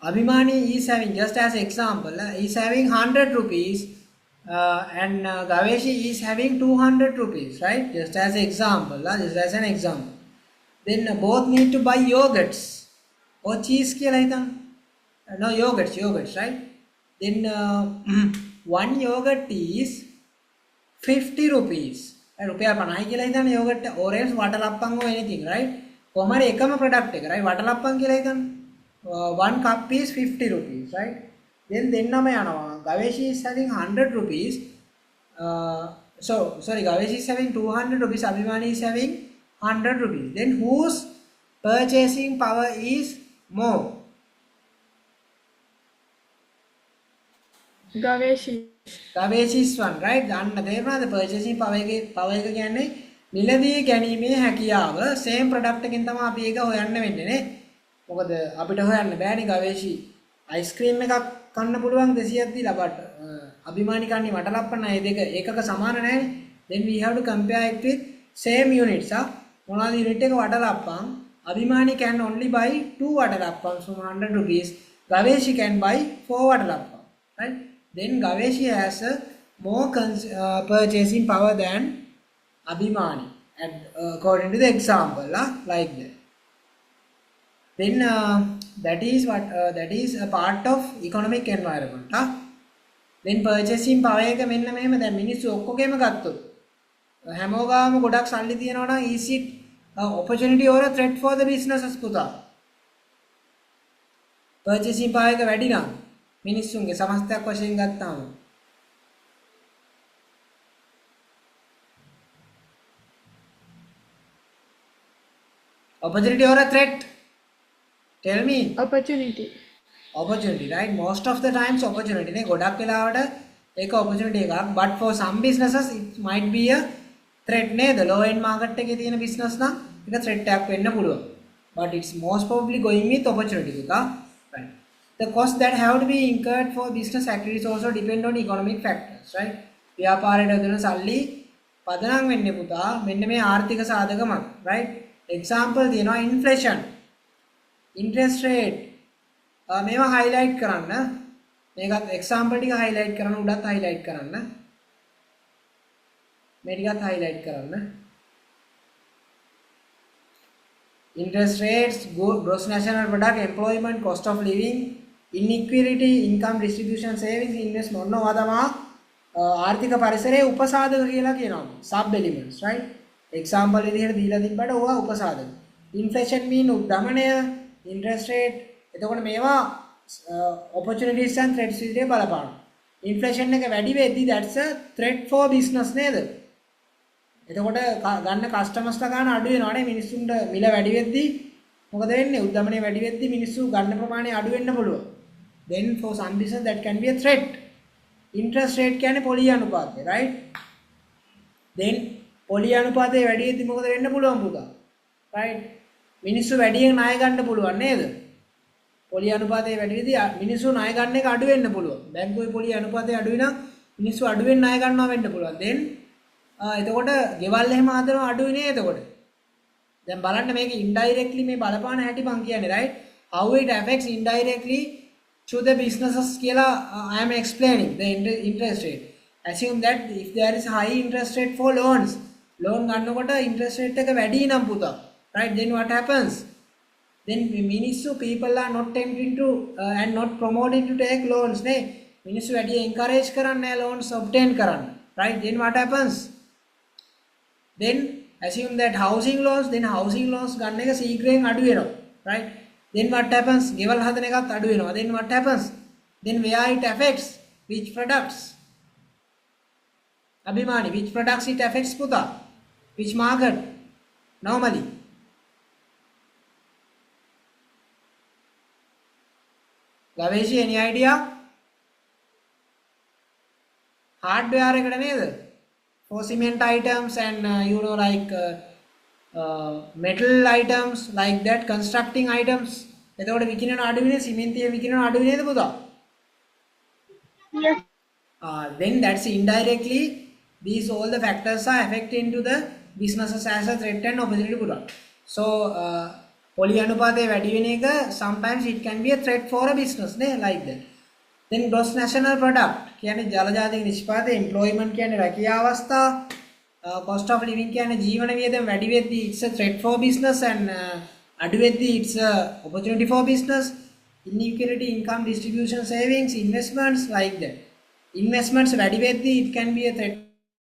Abhimani is having, just as example, is having 100 rupees and Gaveshi is having 200 rupees, right? Just as example, just as an example. Then both need to buy yogurts or cheese කියලා හිතන්න. No, yogurts, right? Then one yogurt is 50 rupees. රුපියල් 50යි කියලා හිතන්න yogurt or else watalappan or anything, right? කොහමද එකම product එක, right? Watalappan කියලා හිතන්න. One cup is 50 rupees, right? Then දෙන්නම යනවා. Gaveshi is having 100 rupees. Gaveshi is having 200 rupees. Abhimani is having 100 rupees. Then whose purchasing power is more? Gaveshi. Gaveshi's one, right? අන්න තේරුණාද purchasing power එක කියන්නේ මිලදී ගැනීමේ හැකියාව same product එකෙන් තමයි අපි ඒක හොයන්න වෙන්නේ නේ. මොකද අපිට හොයන්න බෑනේ ගවේෂි අයිස්ක්‍රීම් එකක් කන්න පුළුවන් 200ක් දීලා බට අභිමානි කන්නේ වටලප්පන ඒ දෙක ඒකක සමාන නැහැනේ. then we have to compare it with same units. මොනවාද unit එක වටලප්පම් Abhimani can only buy 2 වටලප්පම් from 100 rupees. Gaveshi can buy 4 වටලප්පම්. Right? Then Gaveshi has a more purchasing power than Abhimani, and according to the example, like that. Then that is a part of economic environment. Then purchasing power එක මෙන්න මෙහෙම දැන් මිනිස්සු ඔක්කොගෙම ගත්තොත් හැමෝගාම ගොඩක් සල්ලි තියනවා නම් is it opportunity or a threat for the businesses පුතා? purchasing power එක වැඩි නම් මිනිස්සුන්ගේ සමස්තයක් වශයෙන් ගත්තාම opportunity or a threat? Tell me. Opportunity. Opportunity, right? Most of the times opportunity නේ ගොඩක් වෙලාවට ඒක opportunity එකක්, but for some businesses it might be a threat නේද? low end market එකේ තියෙන business නම් ඒක threat එකක් වෙන්න පුළුවන්, but it's most probably going with opportunity පුතා. Right? The cost that have to be incurred for business activities also depend on economic factors, right? ව්‍යාපාරයට දෙන සල්ලි පදනම් වෙන්නේ පුතා මෙන්න මේ ආර්ථික සාධකමක්, right? example තියෙනවා inflation, interest rate, මේවා highlight කරන්න. මේකත් example ටික highlight කරන්න, උඩත් highlight කරන්න, මේ ටිකත් highlight කරන්න. interest rates, gross national product, employment, cost of living, inequality, income distribution, savings, investment, ඔන්නවා තමයි ආර්ථික පරිසරයේ උපසාධක කියලා කියනවා, sub elements, right? example විදිහට දීලා තිබ්බට ඕවා උපසාධක. inflation mean උද්දමනය, interest rate, එතකොට මේවා opportunities and threats විදිහට බලපානවා. inflation එක වැඩි වෙද්දී that's a threat for business නේද? එතකොට ගන්න customers ලා ගන්න අඩු වෙනවා නේ. මිනිස්සුන්ට මිල වැඩි වෙද්දී මොකද වෙන්නේ? උද්දමනය වැඩි වෙද්දී මිනිස්සු ගන්න ප්‍රමාණය අඩු වෙන්න පුළුවන්. then for some business that can be a threat. interest rate කියන්නේ පොලි අනුපාතය, right? then පොලි අනුපාතය වැඩි වෙද්දී මොකද වෙන්න පුළුවන් පුතා? right? මිනිස්සු වැඩියෙන් ණය ගන්න පුළුවන් නේද? පොලි අනුපාතය වැඩි වෙද්දී මිනිස්සු ණය ගන්න එක අඩු වෙන්න පුළුවන්. බැංකුවේ පොලි අනුපාතය අඩු වෙනවා මිනිස්සු අඩුවෙන් ණය ගන්නවා වෙන්න පුළුවන්. then එතකොට ගෙවල් එහෙම හදනවා අඩුයි නේ එතකොට. දැන් බලන්න මේක indirectly මේ බලපාන හැටි මං කියන්නේ, right? how it affects indirectly to the businesses කියලා I am explaining the interest rate. assume that if there is high interest rate for loans, loan ගන්නකොට interest rate එක වැඩි නම් පුතා, right? then what happens? then මිනිස්සු people are not tempted to and not promoted to take loans නේ. මිනිස්සු වැඩි encourage කරන්නේ loans obtain කරන්න, right? then what happens? then assume that housing loans ගන්න එක සීක්‍රයෙන් අඩු වෙනවා, right? then what happens? ගෙවල් හදන එකත් අඩු වෙනවා. then what happens? then where it affects? which products? Abhimani, which products it affects puta? which market normally? Gaveshi, any idea? hardware එකකට නේද? for cement items and like metal items like that, constructing items. එතකොට විකිනන අඩුවිනේ සිමෙන්තිය විකිනන අඩුවේ නේද පුතා? Yes. Then that's indirectly these all the factors are affecting to the businesses as a threat and opportunity පුතා. so පොලි අනුපාතය වැඩි වෙන එක sometimes it can be a threat for a business නේ, like that. then gross national product කියන්නේ ජලජාතික නිෂ්පාදනය, employment කියන්නේ රැකියා අවස්ථා, cost of living කියන්නේ ජීවන වියදම වැඩි වෙද්දී it's a threat for business and අඩු වෙද්දී it's a opportunity for business. inequality, income distribution, savings, investments, like that. investments වැඩි වෙද්දී it can be a threat